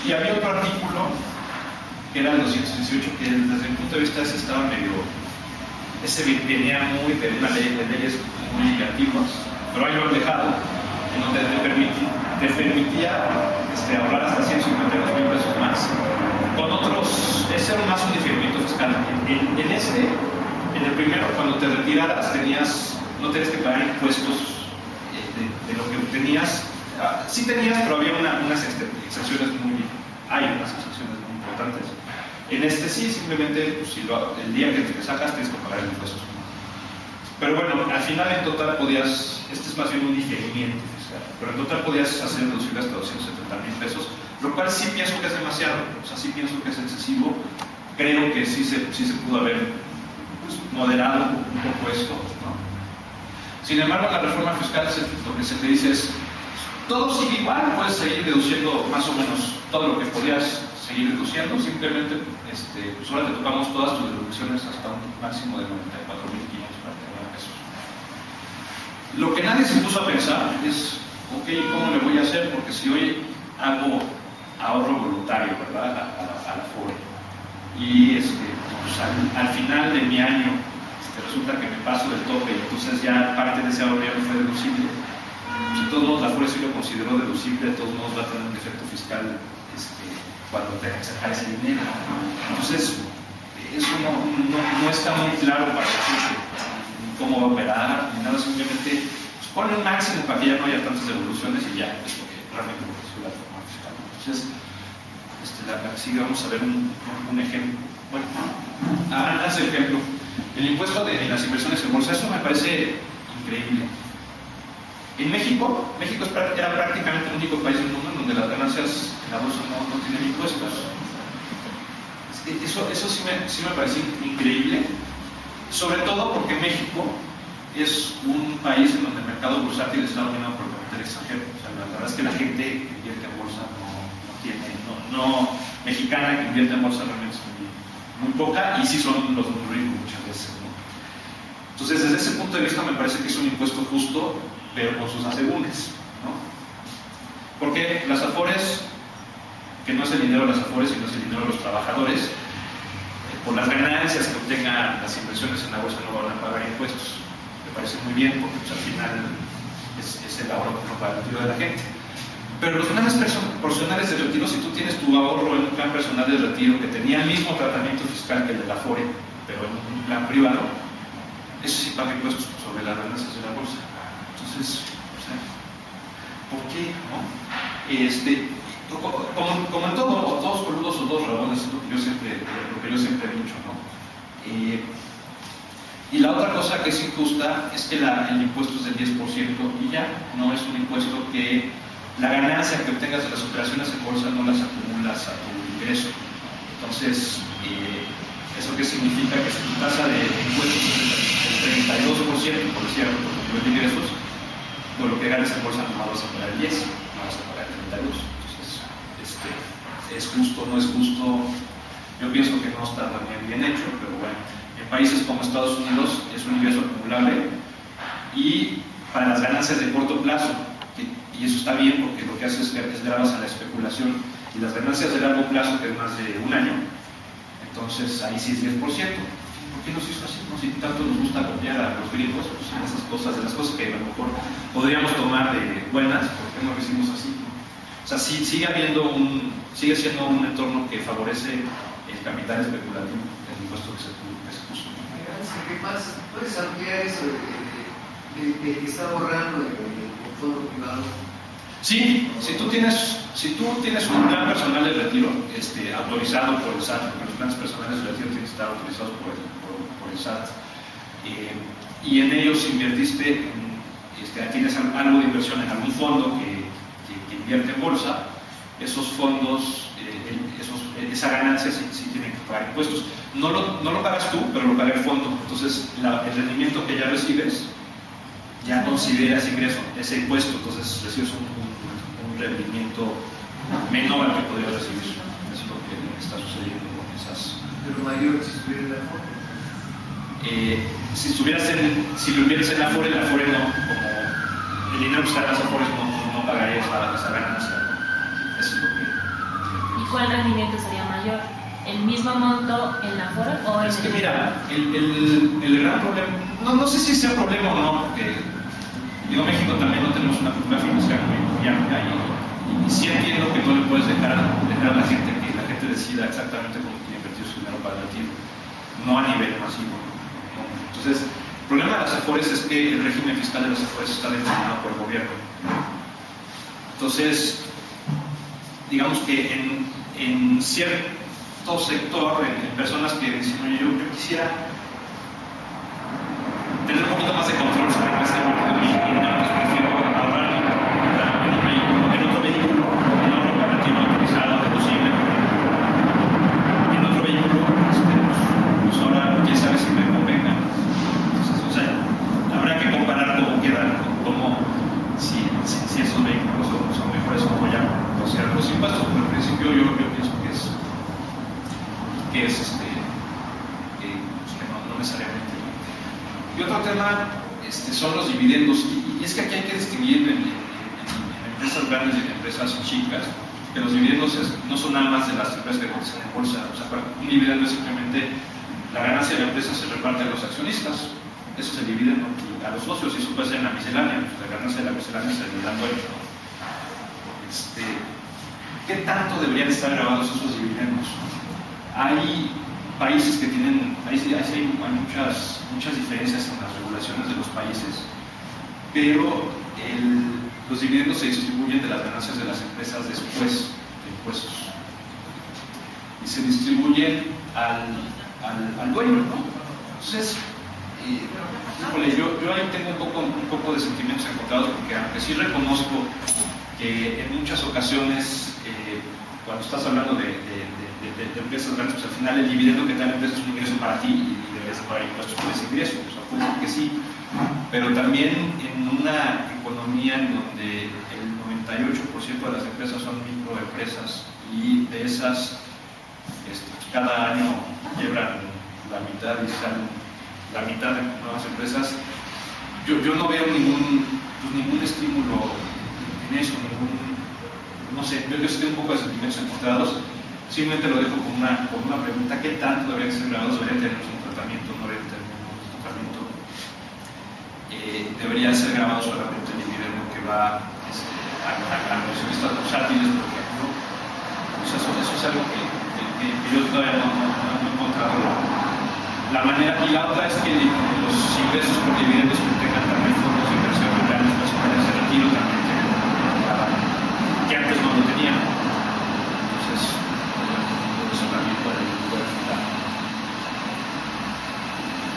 Y había otro artículo, que era el 218, que desde mi punto de vista ese estaba medio, ese venía muy de una ley, de leyes muy antiguas, pero ahí lo he dejado, en donde te permitía ahorrar hasta 152,000 pesos más. Con otros, ese era más un diferimiento fiscal. En el primero, cuando te retiraras, no tenías que pagar impuestos de lo que obtenías. Sí tenías, pero había unas excepciones hay unas excepciones muy importantes. En sí, simplemente, pues, el día que te sacas, tienes que pagar el impuesto. Pero bueno, al final en total podías, es más bien un diferimiento fiscal, pero en total podías hacer deducible hasta 270,000 pesos, lo cual sí pienso que es demasiado, o sea, sí pienso que es excesivo. Creo que sí se pudo haber moderado un poco esto, ¿no? Sin embargo, la reforma fiscal lo que se te dice es, todo sigue igual, puedes seguir deduciendo más o menos todo lo que podías seguir deduciendo, simplemente pues ahora te tocamos todas tus deducciones hasta un máximo de 94,549 pesos. Lo que nadie se puso a pensar es, ok, ¿cómo le voy a hacer? Porque si hoy hago ahorro voluntario, ¿verdad? A la FORE, y pues al final de mi año resulta que me paso del tope y entonces ya parte de ese ahorro ya no fue deducible. Pues de todos modos la FORE sí lo consideró deducible, de todos modos va a tener un efecto fiscal cuando tenga que sacar ese dinero. Entonces eso no está muy claro para la gente cómo va a operar ni nada, simplemente pues, pone un máximo para que ya no haya tantas devoluciones y ya es lo que realmente ofreció la reforma fiscal. Entonces sí vamos a ver un ejemplo. Bueno, haz el ejemplo. El impuesto de las inversiones en bolsa, eso me parece increíble. En México era prácticamente el único país del mundo en donde las ganancias en la bolsa no tienen impuestos. Eso sí me parece increíble, sobre todo porque México es un país en donde el mercado bursátil está dominado por el capital extranjero. O sea, la verdad es que la gente que invierte en bolsa mexicana que invierte en bolsa realmente es muy poca, y sí son los muy ricos muchas veces, ¿no? Entonces, desde ese punto de vista me parece que es un impuesto justo, pero con sus asegúnes, ¿no? Porque las afores, que no es el dinero de las afores, sino es el dinero de los trabajadores, por las ganancias que obtengan las inversiones en la bolsa no van a pagar impuestos. Me parece muy bien, porque pues, al final es el ahorro para el retiro de la gente. Pero los planes personales de retiro, si tú tienes tu ahorro en un plan personal de retiro que tenía el mismo tratamiento fiscal que el de la afore, pero en un plan privado, eso sí paga impuestos sobre las ganancias de la bolsa. Entonces, o sea, ¿por qué? ¿No? Como en todo, o todos coludos o todos rabones, es lo que yo siempre he dicho, ¿no? Y la otra cosa que es injusta es que el impuesto es del 10% y ya, no es un impuesto que la ganancia que obtengas de las operaciones en bolsa no las acumulas a tu ingreso. Entonces, ¿Eso qué significa? Que si tu tasa de impuestos es del 32%, por decir algo, por tu nivel de ingresos, por lo que ganes en bolsa no vas a pagar el 10, no vas a pagar el 32. Entonces, ¿es justo o no es justo? Yo pienso que no está también bien hecho, pero bueno, en países como Estados Unidos es un ingreso acumulable y para las ganancias de corto plazo, y eso está bien porque lo que hace es grabas a la especulación, y las ganancias de largo plazo, que es más de un año, entonces ahí sí es 10%. ¿Por qué no se hizo así? No, si tanto nos gusta copiar a los gringos, pues en esas cosas, de las cosas que a lo mejor podríamos tomar de buenas, ¿por qué no lo hicimos así? O sea, sí, sigue siendo un entorno que favorece el capital especulativo, el impuesto que se puso. ¿Qué más? ¿Puedes ampliar eso de que está borrando el fondo privado? Sí, si tú tienes un plan personal de retiro autorizado por el SAT, porque los planes personales de retiro tienen que estar autorizados por el SAT, y en ellos invertiste, tienes algo de inversión en algún fondo que invierte en bolsa, esos fondos, esa ganancia sí tienen que pagar impuestos. No lo pagas tú, pero lo paga el fondo. Entonces, el rendimiento que ya recibes ya considera ese ingreso, ese impuesto. Entonces, recibes un rendimiento menor al que podría recibir. Eso es lo que está sucediendo con esas. Pero mayor si estuviera en la foto. Si lo inviertes en la Afore no, como el dinero que está en las Afores no pagaría esa ganancia. Eso es lo que. ¿Y cuál rendimiento sería mayor? ¿El mismo monto en la Afore o en Es que mira, el gran problema, no sé si sea problema o no, porque digo, México también no tenemos una cultura financiera muy amplia y sí entiendo que no le puedes dejar a la gente que la gente decida exactamente cómo quiere invertir su dinero para el retiro, no a nivel masivo. ¿No? Entonces, el problema de las Afores es que el régimen fiscal de las Afores está determinado por el gobierno. Entonces, digamos que en cierto sector, en personas que dicen, oye, yo quisiera tener un poquito más de control sobre este dinero, pues prefiero ahorrar en otro vehículo, en otro operativo autorizado, deducible, en otro vehículo, pues ahora quién sabe si me convenga. Entonces, o sea, habrá que comparar cómo quedan, si esos vehículos son mejores o no ya considerar los impuestos, pero al principio yo pienso que no necesariamente. Y otro tema son los dividendos, y es que aquí hay que distinguir en empresas grandes y en empresas chicas, que los dividendos no son nada más de las empresas que cotizan en bolsa. O sea, un dividendo es simplemente la ganancia de la empresa se reparte a los accionistas, eso es el dividendo, a los socios, y eso puede ser en la miscelánea, la ganancia de la miscelánea se le dan vuelta. ¿Qué tanto deberían estar grabados esos dividendos? Hay países que tienen, hay muchas diferencias en las regulaciones de los países, pero los dividendos se distribuyen de las ganancias de las empresas después de impuestos y se distribuyen al dueño, ¿no? Entonces, yo ahí tengo un poco de sentimientos encontrados, porque aunque sí reconozco que en muchas ocasiones, cuando estás hablando de empresas grandes, pues al final el dividendo que te da la empresa es un ingreso para ti y deberías pagar impuestos por ese ingreso. O sea, puede ser que sí, pero también en una economía en donde el 98% de las empresas son microempresas y de esas cada año llevan la mitad y salen la mitad de nuevas empresas, yo no veo ningún estímulo en eso, no sé, yo estoy un poco de sentimientos encontrados. Simplemente lo dejo con una pregunta: ¿qué tanto deberían ser grabados? ¿Deberían tener un tratamiento? ¿No deberían tener un tratamiento? Debería ser grabado solamente el dividendo que va a los accionistas bursátiles, por ejemplo. O sea, eso es algo que yo todavía no he encontrado la manera. Y la otra es que los ingresos por dividendos que tengan también fondos de inversión en planes personales de retiro también tienen que antes no lo tenían. Entonces, eso también puede afectar.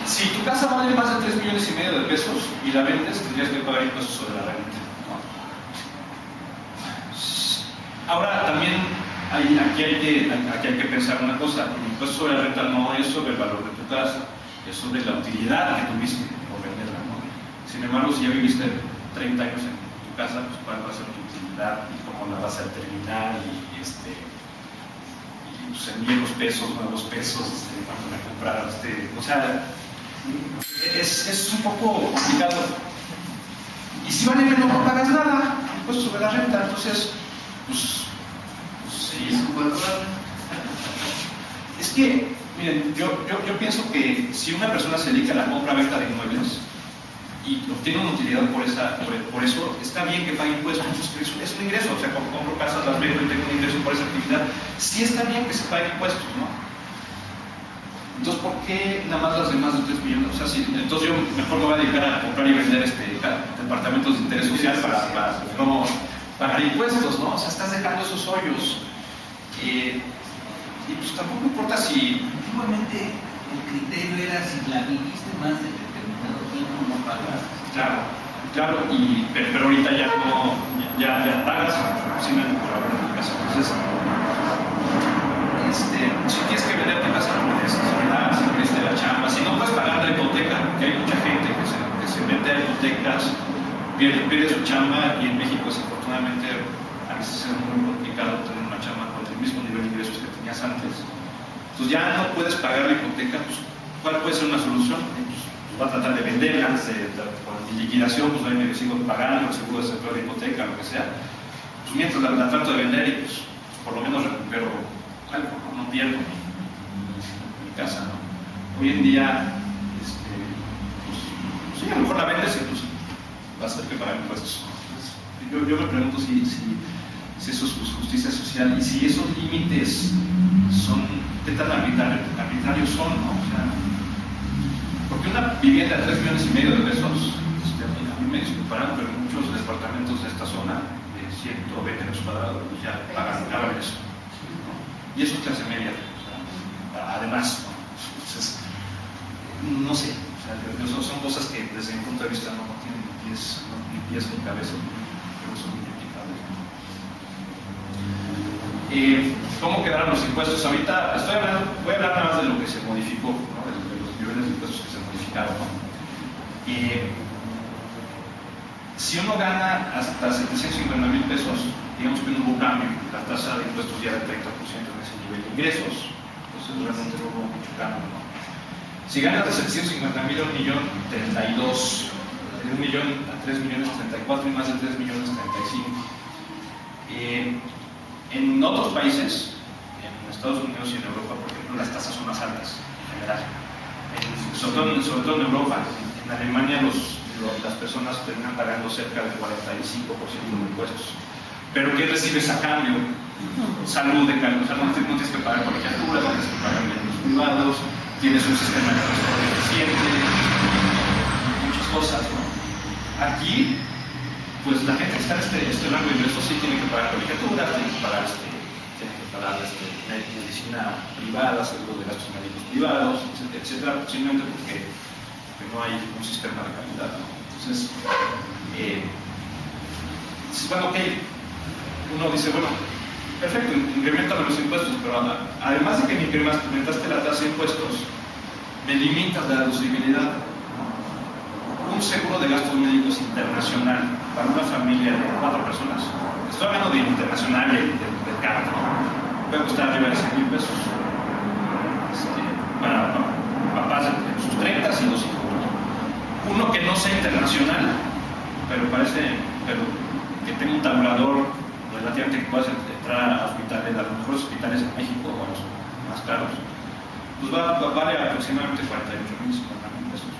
Si tu casa vale más de 3,5 millones de pesos y la vendes, tendrías que pagar impuestos sobre la renta, ¿no? Ahora también aquí hay que pensar una cosa: el impuesto sobre la renta no es sobre el valor de tu casa, es sobre la utilidad que tuviste por venderla, ¿no? Sin embargo, si ya viviste 30 años en tu casa, pues cuál va a ser tu utilidad y cómo la vas a terminar, y pues en viejos pesos, nuevos pesos, cuando me comprar, o sea, es un poco complicado. Y si vale que no pagas nada, pues sobre la renta, entonces, pues sí. Es que, miren, yo pienso que si una persona se dedica a la compra-venta de inmuebles y obtiene una utilidad por eso, está bien que pague impuestos, es un ingreso, o sea, como compro casas, las vendo y tengo un ingreso por esa actividad, sí está bien que se pague impuestos, ¿no? Entonces, ¿por qué nada más las demás de 3 millones? O sea, entonces yo mejor me voy a dedicar a comprar y vender departamentos de interés social para no pagar impuestos, ¿no? O sea, estás dejando esos hoyos. Y pues tampoco importa si... Antiguamente el criterio era si la viviste más de determinado tiempo no pagas. Claro, pero ahorita ya no, ya pagas simplemente por haber en tu casa. Entonces, si tienes que vender tu casa por necesidad, si perdiste la chamba, si no puedes pagar la hipoteca, porque hay mucha gente que se mete a hipotecas, pierde su chamba, y en México desafortunadamente a veces es muy complicado tener una chamba con el mismo nivel de ingresos que tenías antes. Entonces ya no puedes pagar la hipoteca, pues ¿cuál puede ser una solución? Pues va a tratar de vender antes con liquidación, pues me sigo pagando el seguro de desempleo de hipoteca, lo que sea. Pues mientras la trato de vender, y pues por lo menos recupero algo, no pierdo mi casa, ¿no? Hoy en día, pues sí, a lo mejor la vendes y pues vas a tener que pagar impuestos. Yo me pregunto si eso es justicia social, y si esos límites son, ¿qué tan arbitrarios son, no? O sea, porque una vivienda de 3,5 millones de pesos, a mí me disculparán, pero muchos departamentos de esta zona, de 120 metros cuadrados, pues ya pagan eso, ¿no? Y eso es clase media, o sea, además, ¿no? Entonces, no sé, o sea, son cosas que desde mi punto de vista no tienen ni pies ni cabeza, pero son muy criticables. ¿Cómo quedaron los impuestos? Ahorita voy a hablar nada más de lo que se modificó, ¿no? De los niveles de impuestos que se modificaron, ¿no? Si uno gana hasta 750,000 pesos, digamos que no hubo cambio, la tasa de impuestos ya era 30% en ese nivel de ingresos, entonces realmente no hubo mucho cambio, ¿no? Si ganas de 750,000 a 1,032,000, de 1 millón a 3 millones 34 y más de 3 millones 35. En otros países, en Estados Unidos y en Europa, por ejemplo, las tasas son más altas en general. Sobre todo en Europa. En Alemania las personas terminan pagando cerca del 45% de impuestos. ¿Pero qué recibes a cambio? Salud de calidad. O sea, no tienes que pagar colegiaturas, no tienes que pagar médicos privados, tienes un sistema de transporte eficiente, muchas cosas, ¿no? Aquí, pues la gente que está en este rango de ingresos sí tiene que pagar colegiaturas, tiene que pagar medicina privada, seguro de gastos médicos privados, etcétera, simplemente porque no hay un sistema de calidad, ¿no? Entonces, bueno, ok, uno dice, bueno, perfecto, incrementan los impuestos, pero además de que me incrementaste la tasa de impuestos, me limitas la deducibilidad. Un seguro de gastos médicos internacional para una familia de 4 personas, estoy hablando de internacional y de carro, ¿no? Puede costar arriba de 100,000 pesos. Para papás de sus 30 y 2 hijos. Uno que no sea internacional, pero que tenga un tabulador relativamente que puedas entrar a hospitales, a los mejores hospitales en México o a los más caros, pues vale aproximadamente 48,000, 50,000 pesos.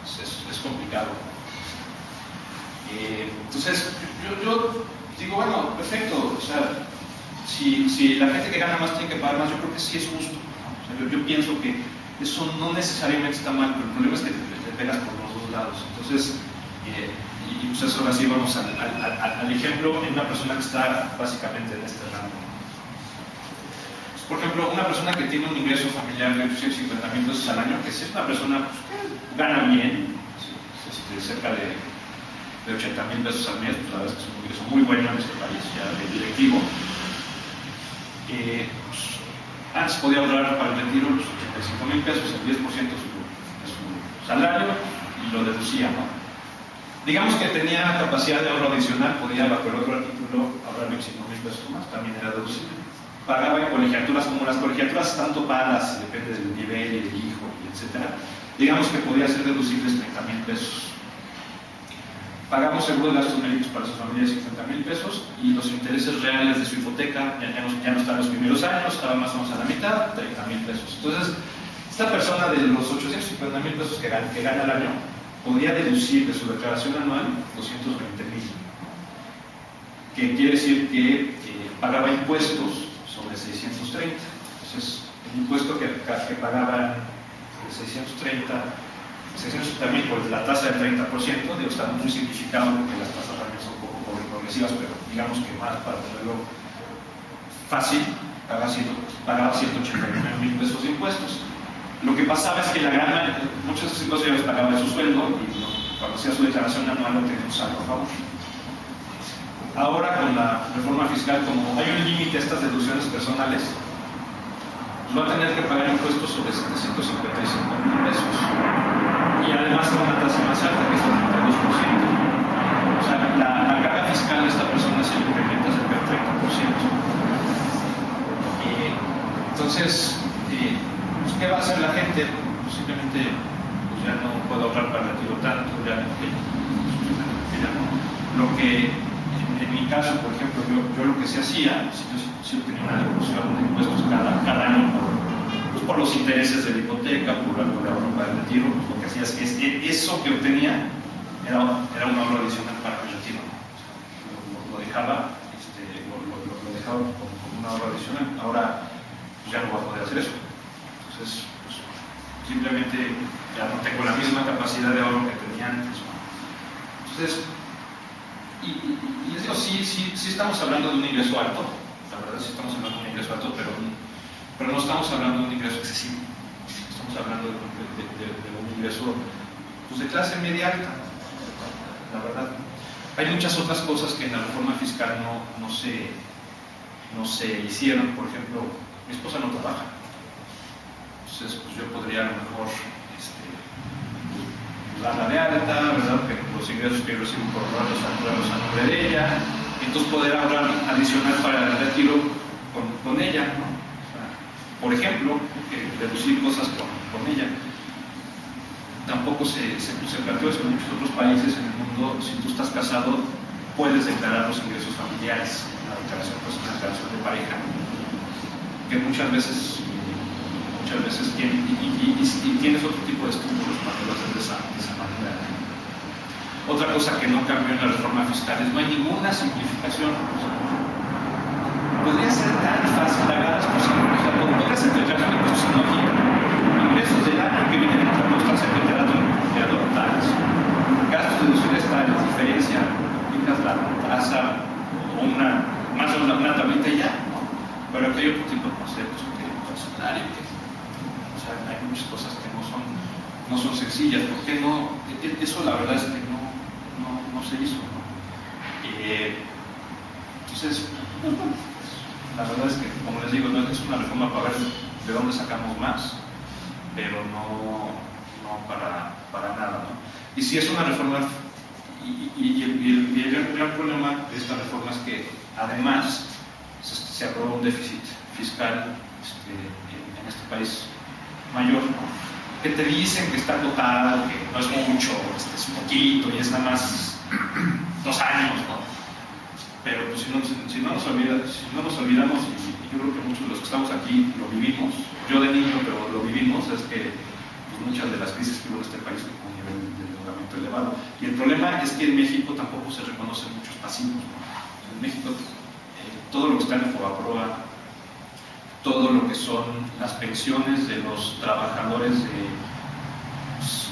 Entonces, es complicado. Entonces, yo digo, bueno, perfecto, o sea, si la gente que gana más tiene que pagar más, yo creo que sí es justo, ¿no? O sea, yo pienso que eso no necesariamente está mal, pero el problema es que te pegas por los dos lados. Entonces, y pues eso, ahora sí vamos al ejemplo en una persona que está básicamente en este rango. Por ejemplo, una persona que tiene un ingreso familiar de 850,000 pesos al año, que si es una persona pues, que gana bien, cerca de de 80,000 pesos al mes, pues la verdad es que es un ingreso muy bueno en este país, ya de directivo. Pues, antes podía ahorrar para el retiro los 85,000 pesos, el 10% de su salario, y lo deducía, ¿no? Digamos que tenía capacidad de ahorro adicional, podía bajo el otro artículo ahorrar 25,000 pesos más, también era deducible. Pagaba en colegiaturas, como las colegiaturas están topadas, depende del nivel y del hijo, etc. Digamos que podía ser deducibles 30,000 pesos. Pagamos seguro de gastos médicos para su familia de 50,000 pesos y los intereses reales de su hipoteca ya no están en los primeros años, estaba más o menos a la mitad, 30,000 pesos. Entonces, esta persona de los 850,000 pesos que gana al año podía deducir de su declaración anual 220,000, que quiere decir que pagaba impuestos sobre 630. Entonces, el impuesto que pagaba de 630,000 por la tasa del 30%, digo, está muy simplificado porque las tasas realmente son un poco progresivas, pero digamos que más para tenerlo fácil, pagaba 189,000 pesos de impuestos. Lo que pasaba es que muchas situaciones pagaban de su sueldo y cuando hacía su declaración anual no tenía un saldo a favor. Ahora, con la reforma fiscal, como hay un límite a estas deducciones personales, va a tener que pagar impuestos sobre 755,000 pesos y además con una tasa más alta, que es el 32%. O sea, la carga fiscal de esta persona se incrementa cerca del 30%. Entonces, pues, ¿qué va a hacer la gente? Pues, simplemente pues, ya no puedo ahorrar para el retiro tanto, ya no. Lo que en mi caso, por ejemplo, yo lo que se hacía, si yo tenía una devolución de impuestos cada año por los intereses de la hipoteca, por algo de ahorro para el retiro, pues lo que hacía es que eso que obtenía era un ahorro adicional para el retiro. Lo dejaba como un ahorro adicional. Ahora pues ya no voy a poder hacer eso. Entonces, pues, simplemente ya no tengo la misma capacidad de ahorro que tenía antes. Entonces, y les digo, sí estamos hablando de un ingreso alto, la verdad sí estamos hablando de un ingreso alto, pero no estamos hablando de un ingreso excesivo, estamos hablando de un ingreso pues, de clase media alta, la verdad. Hay muchas otras cosas que en la reforma fiscal no se hicieron. Por ejemplo, mi esposa no trabaja, entonces pues, yo podría a lo mejor darla de alta, ¿verdad? Que los ingresos que yo recibo por ahorrar los facturarlos a nombre de ella, entonces poder ahorrar adicional para el retiro con ella, ¿no? O sea, por ejemplo, deducir cosas con ella. Tampoco se planteó eso en muchos otros países en el mundo. Si tú estás casado, puedes declarar los ingresos familiares en la declaración, pues, en la declaración de pareja, que muchas veces tienes otro tipo de estímulos cuando lo haces de esa manera. Otra cosa que no cambió en la reforma fiscal es no hay ninguna simplificación. Podría ser tan fácil hagas posible. O sea, podría ser declaración de impuestos en nómina, ingresos del año que vienen entrando hasta el secretariado tales, gastos deducibles tales, diferencia, aplicas la tasa o una tablita y ya, ¿no? Pero aquí hay otro tipo de conceptos que el salario, hay muchas cosas que no son sencillas. ¿Por qué no? Eso la verdad es que no se hizo, ¿no? Entonces, la verdad es que, como les digo, no es una reforma para ver de dónde sacamos más, pero no para nada, ¿no? Y si es una reforma, y el gran problema de esta reforma es que además se aprobó un déficit fiscal en este país mayor, que te dicen que está dotado, que no es mucho, es poquito y es nada más 2 años, ¿no? Pero pues, si no nos olvidamos, y yo creo que muchos de los que estamos aquí lo vivimos, yo de niño, pero lo vivimos, es que pues, muchas de las crisis que hubo en este país con un nivel de endeudamiento elevado. Y el problema es que en México tampoco se reconocen muchos pasivos, ¿no? En México todo lo que está en Fobaproa, todo lo que son las pensiones de los trabajadores de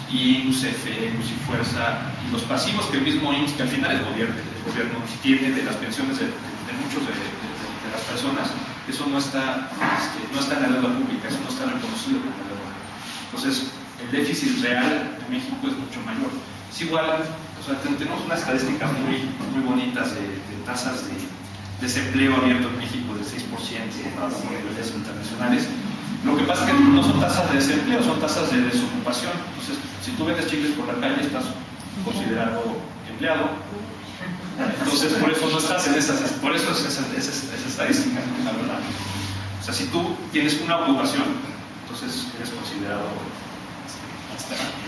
IMSS, CFE, Luz y Fuerza, y los pasivos que el mismo IMSS, que al final el gobierno tiene de las pensiones de muchos de las personas, eso no está en la deuda pública, eso no está reconocido como deuda. Entonces, el déficit real de México es mucho mayor. Es igual O sea, tenemos unas estadísticas muy bonitas de tasas de desempleo abierto en México del 6% por niveles internacionales. Lo que pasa es que no son tasas de desempleo, son tasas de desocupación. Entonces, si tú vendes chicles por la calle, estás considerado empleado. Entonces, por eso no estás en por eso es esa estadística, la verdad. O sea, si tú tienes una ocupación, entonces eres considerado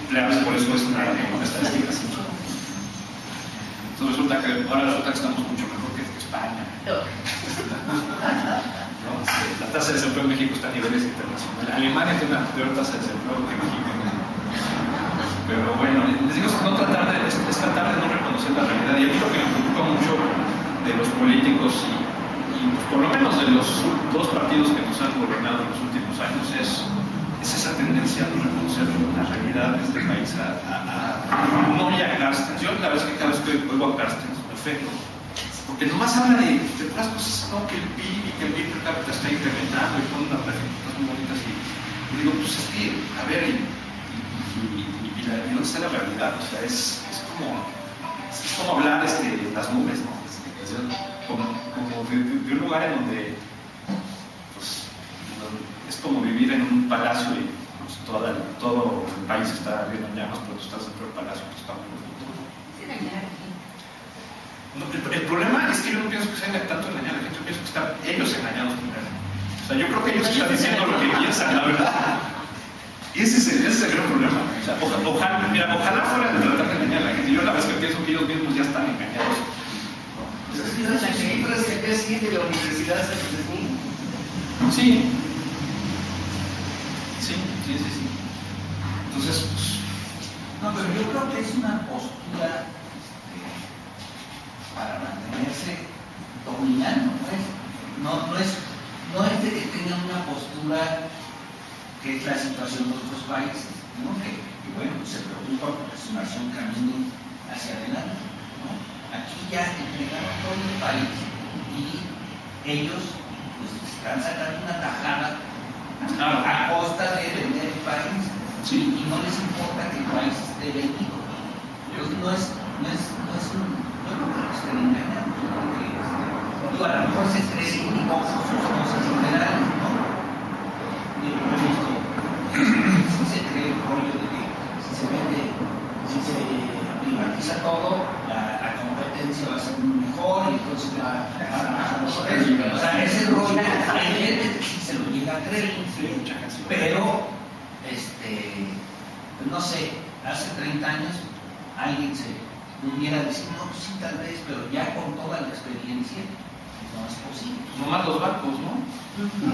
empleado, por eso es una estadística. Entonces ahora resulta que estamos mucho mejor que España. ¿No? La tasa de desempleo en México está a niveles internacionales. Alemania tiene una peor tasa de desempleo que México. Pero bueno, les digo, es tratar de no reconocer la realidad. Y a mí lo que me preocupa mucho de los políticos y por lo menos de los dos partidos que nos han gobernado en los últimos años es esa tendencia a no reconocer la realidad de este país, no ya a Carstens. Yo la verdad es que cada vez que oigo a Carstens me ofendo, porque nomás habla de otras cosas, ¿no? Que el PIB y que el PIB per cápita está incrementando y pone unas gráficas muy bonitas y digo, pues es que, a ver, ¿y dónde está la realidad? O sea, es como hablar las nubes, ¿no? Como de un lugar en donde pues, es como vivir en un palacio y pues, todo el país está viendo llamas, pero tú estás dentro del palacio, pues está muy bonito. No, el problema es que yo no pienso que se haya tanto engañado a la gente, yo pienso que están ellos engañados primero. O sea, yo creo que ellos están diciendo lo que piensan, la verdad. Ese es el gran problema. O sea, ojalá fuera de tratar de engañar a la gente. Yo la verdad es que pienso que ellos mismos ya están engañados. Las cifras que acá sí de la universidad se presentan. Sí. Entonces, pues... No, pero yo creo que es una postura para mantenerse dominando, no es de que tengan una postura que es la situación de otros países, ¿no? Que bueno, se preocupa porque es un camino hacia adelante, ¿no? Aquí ya entregaron todo el país y ellos pues, están sacando una tajada a costa de vender el país, sí, y no les importa que el país esté vendido. Entonces no es yo no creo que estén engañando, porque a lo mejor se creen y con sus cosas generales, ¿no? Yo he visto, si se cree el rollo de que si se vende, si se privatiza todo, la competencia va a ser mejor y entonces o sea, ese rollo hay gente que sí se lo llega a creer, pero no sé, hace 30 años alguien se pudiera decir, no, sí, tal vez, pero ya con toda la experiencia no es posible. Nomás los bancos, ¿no?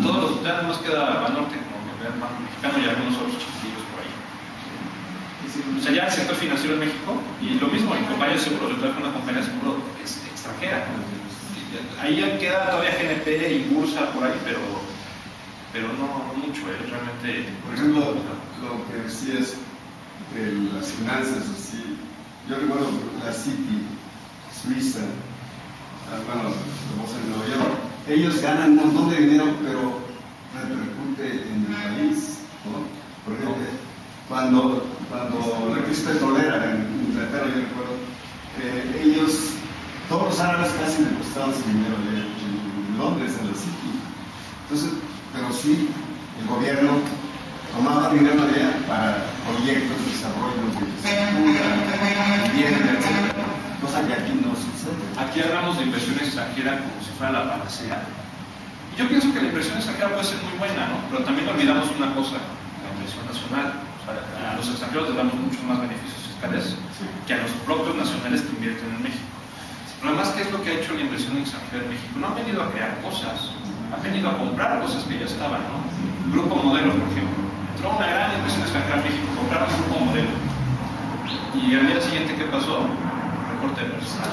Todos los, ya no nos queda Banorte como el Banco Mexicano y algunos otros chiquitillos por ahí. O sea, ya el sector financiero en México, y lo mismo en compañías de seguros, yo trabajo en una compañía de seguro extranjera. Ahí ya queda todavía GNP y Bursa por ahí, pero no mucho, realmente. Por ejemplo, lo que decías de las finanzas, así, yo recuerdo la Citi, Suiza, bueno, en Nueva York, ellos ganan un montón de dinero, pero repercute en el país, ¿no? Por ejemplo, cuando la crisis petrolera en Inglaterra, yo recuerdo, ellos, todos los árabes casi depositaban su dinero en Londres, en la Citi. Entonces, pero sí, el gobierno tomaba dinero allá para proyectos de desarrollo de infraestructura, vivienda, etc. Cosa que aquí no sucede. Aquí hablamos de inversión extranjera como si fuera la panacea. Y yo pienso que la inversión extranjera puede ser muy buena, ¿no? Pero también olvidamos una cosa, la inversión nacional. O sea, a los extranjeros les damos muchos más beneficios fiscales que a los propios nacionales que invierten en México. Pero además, ¿qué es lo que ha hecho la inversión extranjera en México? No han venido a crear cosas, han venido a comprar cosas que ya estaban, ¿no? Grupo Modelo, por ejemplo. Entró una gran inversión extranjera en México, compraron un Grupo Modelo. Y al día siguiente, ¿qué pasó? Recorte de personal,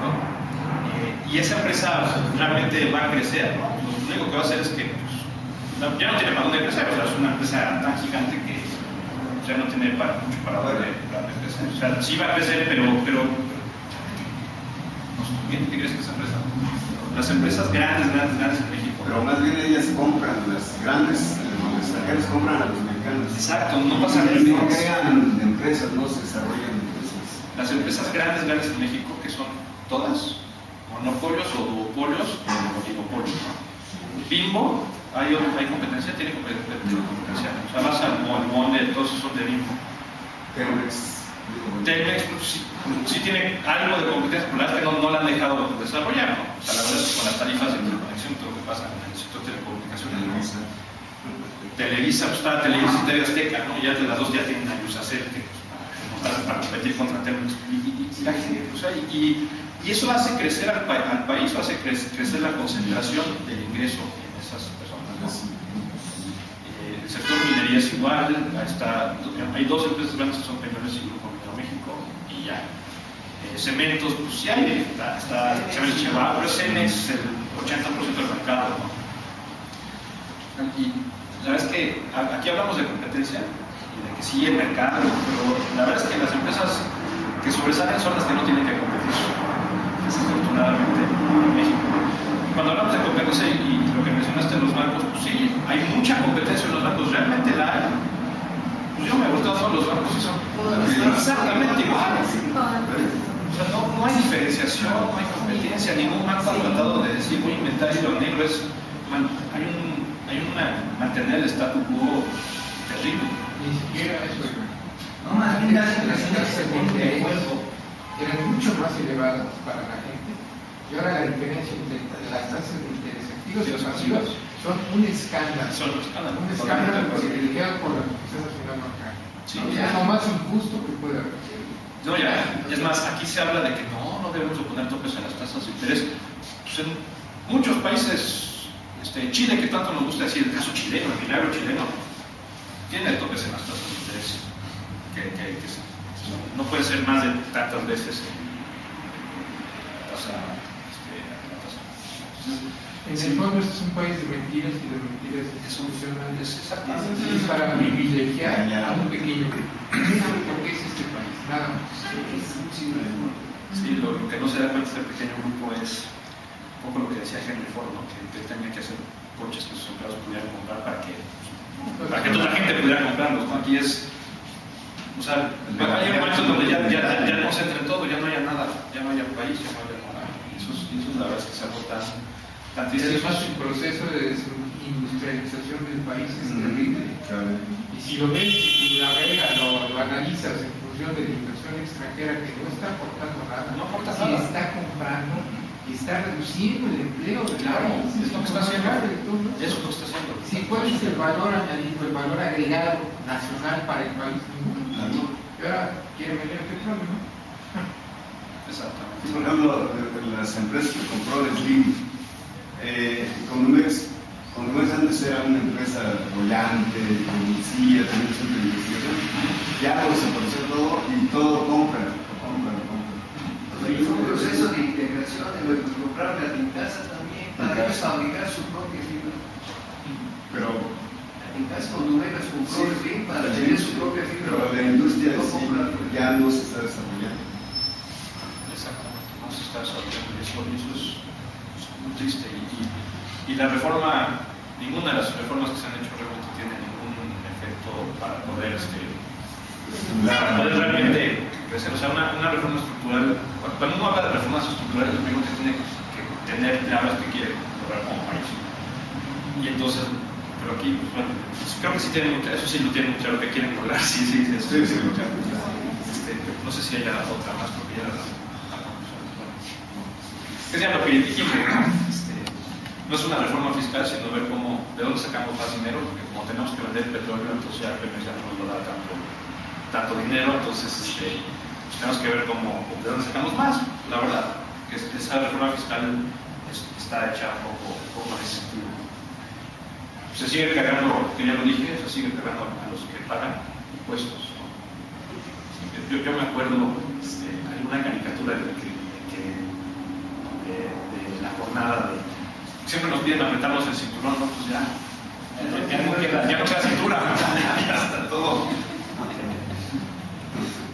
¿no? Y esa empresa realmente va a crecer, ¿no? Lo único que va a hacer es que pues, ya no tiene para dónde crecer, o sea, es una empresa tan gigante que ya no tiene mucho para dónde crecer. O sea, sí va a crecer, pero ¿quién crees que esa empresa? Las empresas grandes en México. Pero más bien ellas compran, las grandes, los extranjeros compran a los mexicanos. Exacto, no pasa nada. No crean empresas, no se desarrollan empresas. las empresas grandes en México, que son todas monopolios o duopolios o oligopolios, ¿no? Bimbo, hay competencia, tiene competencia. O sea, vas al molde, todos son de Bimbo. Telmex sí tiene algo de competencia, pero la verdad es que no la han dejado desarrollar, ¿no? O sea, la verdad es que con las tarifas de interconexión, todo lo que pasa en el sector de telecomunicaciones. Televisa, pues está Televisa y TV Azteca, ¿no? Ya de las dos ya tienen a Yusacel para competir contra Telmex. Y eso hace crecer al país, hace crecer la concentración del ingreso en esas personas, ¿no? El sector minería es igual, hay dos empresas grandes que son Peñoles y Grupo Minero México, y ya. Cementos, pues sí hay, está Cementos Chihuahua, pero Cemex es el 80% del mercado, ¿no? Y la verdad es que aquí hablamos de competencia y de que sí hay mercado, pero la verdad es que las empresas que sobresalen son las que no tienen que competir, desafortunadamente, en México. Cuando hablamos de competencia y lo que mencionaste en los bancos, pues sí, hay mucha competencia en los bancos, realmente la hay. Pues yo me he gustado todos los bancos y son exactamente iguales. O sea, no hay diferenciación, no hay competencia, ningún banco ha tratado de decir voy a inventar hilo negro, hay mantener el statu quo terrible. Ni siquiera eso. No, más bien las Las se ponen de acuerdo. eran mucho más elevadas para la gente. Y ahora la diferencia entre las tasas de interés activos y pasivos son un escándalo. Son un escándalo. Un escándalo privilegiado por la Comisión Nacional Bancaria. Sí, ¿No? ya. Es lo más injusto que puede haber. No, ya, es más, aquí se habla de que no debemos de poner topes a las tasas de interés. Pues en muchos países, Chile, que tanto nos gusta decir, el caso chileno, el milagro chileno, tiene topes en las tasas de interés. No puede ser más de tantas veces la tasa. En el fondo, este es un país de mentiras y de mentiras institucionales. Exactamente. Es para privilegiar a un pequeño grupo. Porque es este país, nada más. Sí, lo que no se da cuenta este pequeño grupo es un poco lo que decía Henry Ford, ¿no? Que tenía que hacer coches que sus empleados pudieran comprar para que toda la gente pudiera comprarlos, ¿no? Aquí es, o sea, hay un momento donde ya concentren todo, ya no haya nada, ya no haya país, ya no haya nada. Eso la verdad es que es algo tan Y además el proceso de desindustrialización del país es terrible. Y si lo ves y lo analizas en función de la inversión extranjera que no está aportando nada, No aporta sí nada. está comprando y está reduciendo el empleo del país. Es lo que está haciendo. ¿No? Eso es lo que está haciendo. Sí, ¿cuál es el valor añadido, el valor agregado nacional para el país? Ninguno. Y ahora quieren vender el petróleo, ¿no? Exactamente. Por ejemplo, las empresas que compró Slim, Condumex antes era una empresa rollante, conocía, tenía un centro de investigación, ya lo desapareció todo y todo compra. Hay un proceso de integración en lo que compraron la Tincasa también para ellos fabricar su propia fibra. Pero La Tincasa Condumex compró el fin para tener su propia fibra. la industria No sí, comprarlo. ya no se está desarrollando. Exactamente, no se está desarrollando y eso es muy triste. Y la reforma, ninguna de las reformas que se han hecho realmente tiene ningún efecto para poder realmente crecer. O sea, una reforma estructural, cuando uno habla de reformas estructurales, lo primero que tiene que tener claro es que quiere lograr como país. Y entonces, pero aquí, pues, bueno, creo que sí tienen, eso sí lo tienen muy claro que quieren lograr, sí. No sé si haya otra más, porque ya la conclusión. Es ya lo que dijimos, no es una reforma fiscal, sino ver de dónde sacamos más dinero, porque como tenemos que vender petróleo, entonces ya Pemex ya no nos da tanto dinero, entonces pues tenemos que ver de dónde sacamos más, la verdad, que esa reforma fiscal está hecha un poco en ese sentido. Se sigue cargando, que ya lo dije, se sigue cargando a los que pagan impuestos, ¿no? Yo me acuerdo, hay una caricatura de la jornada de siempre nos piden apretarnos el cinturón, ¿no? Pues ya no queda cintura, ya está todo.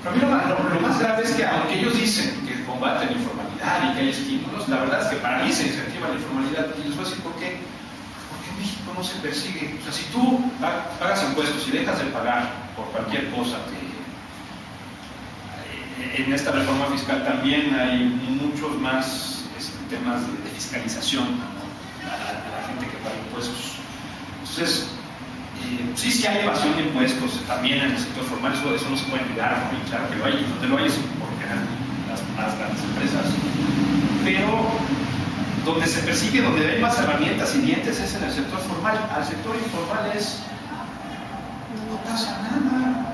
Pero mira, lo más grave es que aunque ellos dicen que combaten la informalidad y que hay estímulos, la verdad es que para mí se incentiva la informalidad. Y les voy a decir por qué. Porque en México no se persigue. O sea, si tú pagas impuestos y dejas de pagar por cualquier cosa, en esta reforma fiscal también hay muchos más temas de fiscalización, ¿no? a la gente que paga impuestos. Entonces, sí hay evasión de impuestos también en el sector formal, eso no se puede negar, ¿no? Y claro que lo hay, donde lo hay es porque eran las más grandes empresas. Pero donde se persigue, donde hay más herramientas y dientes es en el sector formal. Al sector informal no pasa nada.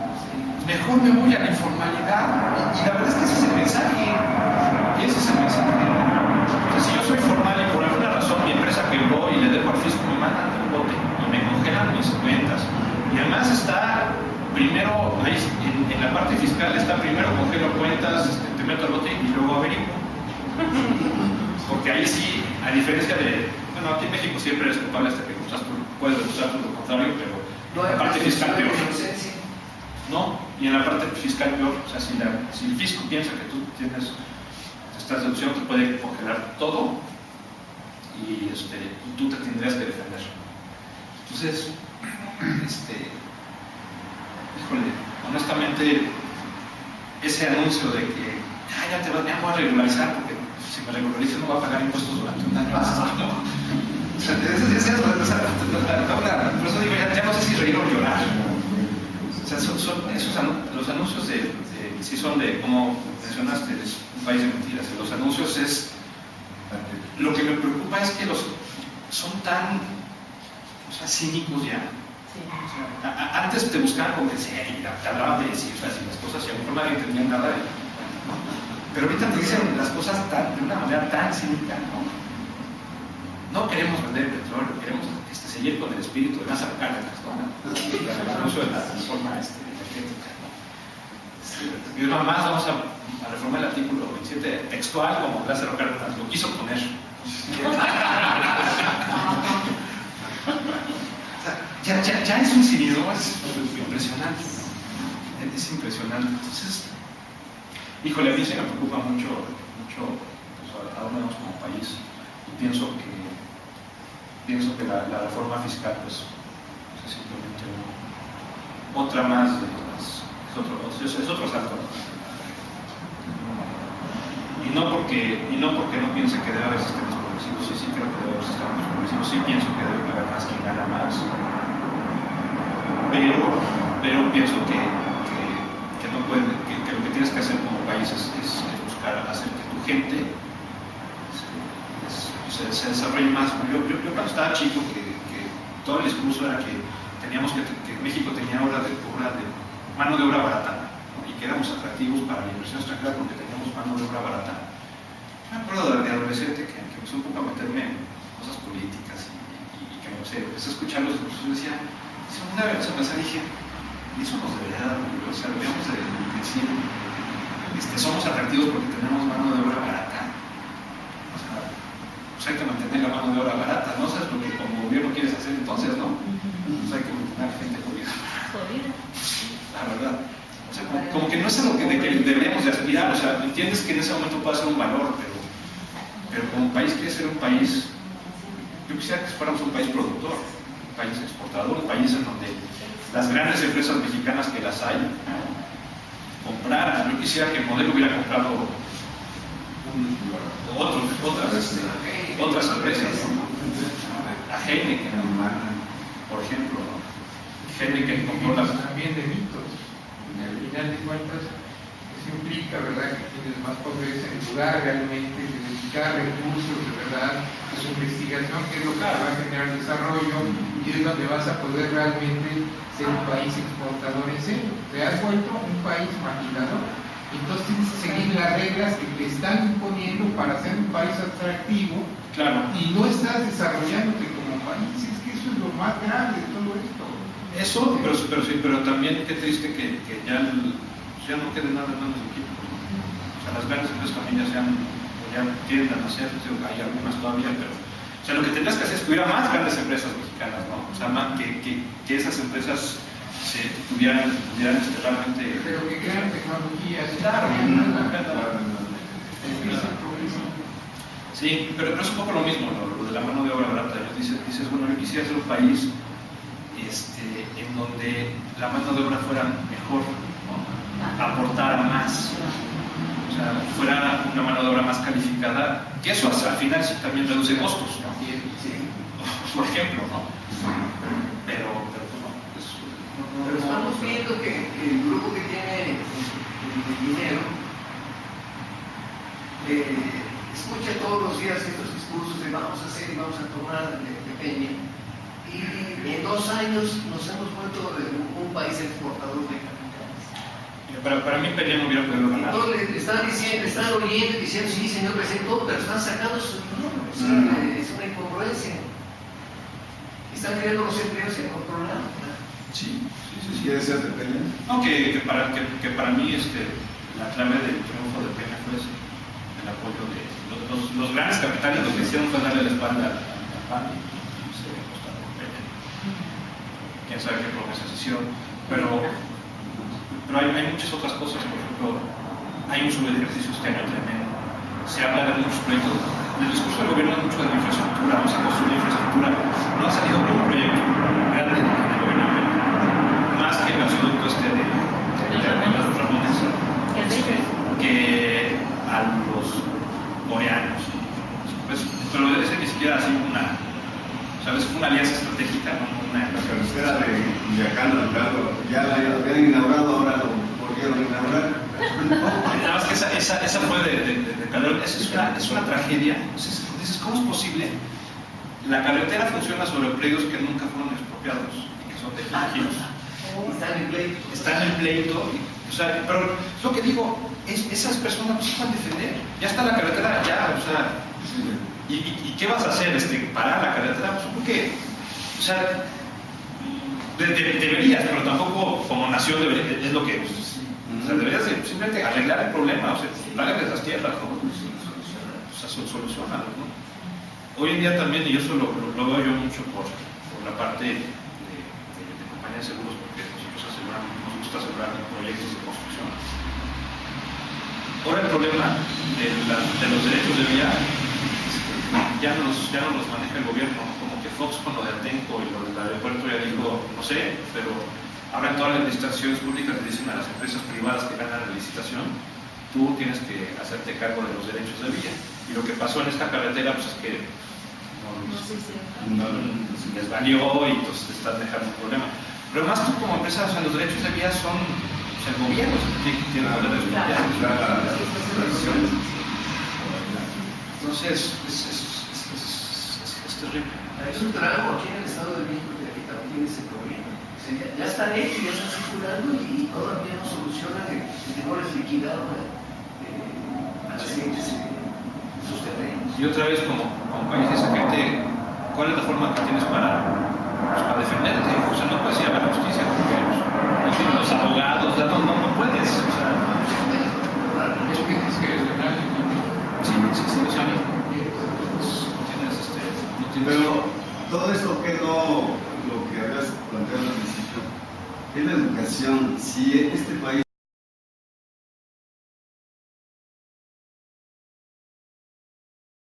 Mejor me voy a la informalidad. Y la verdad es que ese es el mensaje. Y ese es el mensaje. Entonces, si yo soy formal y por alguna razón mi empresa quebró y le dejo al fisco, me mandan un bote y me congelan mis cuentas. Y además está primero, ahí, en la parte fiscal está primero congelo cuentas, te meto al bote y luego averiguo. Porque ahí sí, a diferencia de, bueno, aquí en México siempre eres culpable hasta que puedes demostrar todo lo contrario, pero No en la parte fiscal peor. inocencia. No, y en la parte fiscal peor, o sea, si el fisco piensa que tú estás deducción, te puede congelar todo y tú te tendrías que defender. Entonces, híjole, honestamente, ese anuncio de que ya te voy a regularizar porque si me regularizo no voy a pagar impuestos durante un año más, ¿no? O sea, por eso digo, ya no sé si reír o llorar. O sea, los anuncios sí son de, como mencionaste, es un país de mentiras. Los anuncios es, lo que me preocupa es que son tan, cínicos ya. O sea, antes te buscaban convencer y te hablaban de cifras y las cosas y a lo mejor nadie entendía nada. Pero ahorita te dicen las cosas de una manera tan cínica, ¿no? No queremos vender petróleo, queremos seguir con el espíritu de Lázaro Cárdenas, ¿no? El uso de la reforma energética, ¿no? Y una más vamos a reformar el artículo 27 textual como Lázaro Cárdenas lo quiso poner. Ya es un cinismo, es impresionante, ¿no? Es impresionante. Entonces, híjole, a mí se me preocupa mucho pues, a dónde vamos como país. Y pienso que la reforma fiscal pues, es simplemente otra más de es otro salto. Y no porque no piense que debe haber sistemas progresivos, sí creo que debe haber sistemas progresivos, sí pienso que debe haber más quien gana más, pero pienso que no puede, que lo que tienes que hacer como país es buscar hacer que tu gente se desarrolle más. Yo cuando estaba chico, que todo el discurso era que México tenía obra de mano de obra barata, ¿no? Y que éramos atractivos para la inversión extranjera porque teníamos mano de obra barata. Me acuerdo de adolescente que empecé un poco a meterme en cosas políticas y que empecé a escuchar los discursos y decía, una vez dije, eso nos debería dar orgullo, o sea, deberíamos de decir, somos atractivos porque tenemos mano de obra barata. O sea, pues hay que mantener la mano de obra barata, ¿no? O sea, es lo que como gobierno quieres hacer entonces, ¿no? Pues hay que mantener gente jodida. La verdad. O sea, como que no es algo que deberíamos de aspirar, o sea, entiendes que en ese momento puede ser un valor, pero como país quiere ser un país, yo quisiera que fuéramos un país productor, un país exportador, un país en donde las grandes empresas mexicanas que las hay compraran. Yo quisiera que el modelo hubiera comprado otras empresas, a Heineken, por ejemplo, Heineken compró las... También de mitos. Al final de cuentas, eso implica, ¿verdad?, que quienes más progresen en lugar realmente de dedicar recursos de verdad a su investigación, que es lo que va a generar desarrollo y es donde vas a poder realmente ser un país exportador en serio. Te has vuelto un país maquilador. Entonces tienes que seguir las reglas que te están imponiendo para ser un país atractivo. Claro. Y no estás desarrollándote como país. Es que eso es lo más grave de todo esto. Eso, pero también qué triste que ya no quede nada en manos de equipo. O sea, las grandes empresas también ya tienden a hacer, hay algunas todavía, pero o sea, lo que tendrías que hacer es que hubiera más grandes empresas mexicanas, ¿no? O sea, que esas empresas tuvieran realmente... Pero que crean tecnologías. Claro. Sí, pero es un poco lo mismo, ¿no? Lo de la mano de obra barata. Dices, bueno, yo quisiera ser un país en donde la mano de obra fuera mejor, ¿no? ¿no? Aportara más, o sea, fuera una mano de obra más calificada, que eso al final sí también reduce costos, ¿no? Por ejemplo, ¿no? Pero Pero estamos viendo que el grupo que tiene el dinero escucha todos los días estos discursos de vamos a hacer y vamos a tomar de Peña, y en 2 años nos hemos vuelto un país exportador de capitales. para mí Peña no hubiera podido ganar. Entonces le están diciendo, están oyendo y diciendo sí señor presidente, todo, pero están sacando su dinero. Es una incongruencia. Están creando los empleos en otro lado. Sí. ¿Quiere ser de Peña? No, que para mí la clave del triunfo de Peña fue el apoyo de los grandes capitales. Lo que hicieron fue darle la espalda al PAN y se apostaron por Peña. Quién sabe qué promesa se hicieron, pero hay muchas otras cosas. Por ejemplo, hay un solo ejercicio este año tremendo. Se habla de muchos proyectos. El discurso del gobierno es mucho de la infraestructura, no se construye infraestructura. No ha salido un proyecto grande en el gobierno de Peña, más que el gasoducto de los Ramones, que a los coreanos. Pues, pero ese ni siquiera ha sido fue una alianza estratégica, ¿no? La carretera de Culiacán al Prado, ya la habían inaugurado, ahora lo volvieron a inaugurar. Nada más que esa fue de Calderón. Esa es una tragedia. Dices, ¿cómo es posible? La carretera funciona sobre predios que nunca fueron expropiados y que son de ejidos. Están en pleito. O sea, pero es lo que digo, esas personas no se pueden defender. Ya está la carretera, ya, o sea. ¿Y qué vas a hacer? ¿Parar la carretera? Pues porque, o sea, deberías, pero tampoco como nación es lo que. O sea, deberías simplemente arreglar el problema, o sea, págales las tierras, ¿no? O sea, solucionalo, ¿no? Hoy en día también, y eso lo veo yo mucho por la parte de compañía de seguros, porque nosotros nos gusta asegurar proyectos de construcción. Ahora el problema de los derechos de vía ya no los maneja el gobierno, como que Fox con lo de Atenco y lo del aeropuerto ya dijo, no sé, pero ahora en todas las licitaciones públicas le dicen a las empresas privadas que ganan la licitación, tú tienes que hacerte cargo de los derechos de vía. Y lo que pasó en esta carretera pues es que les valió y entonces te estás dejando un problema. Pero además tú como empresa, o sea, los derechos de vía son, o sea, el gobierno tiene poder de expropiar. Entonces, es terrible. Es un tramo aquí en el Estado de México que aquí también tiene ese problema. O sea, ya están hechos, ya están circulando y todavía no solucionan el temor liquidado a las gentes sus terrenos. Y otra vez, como país esa gente, ¿cuál es la forma que tienes para defenderte? O sea, no puedes ir a la justicia porque los abogados, no puedes. O sea, sí, o sea, pero todo esto que lo que habías planteado al principio es la educación. Si este país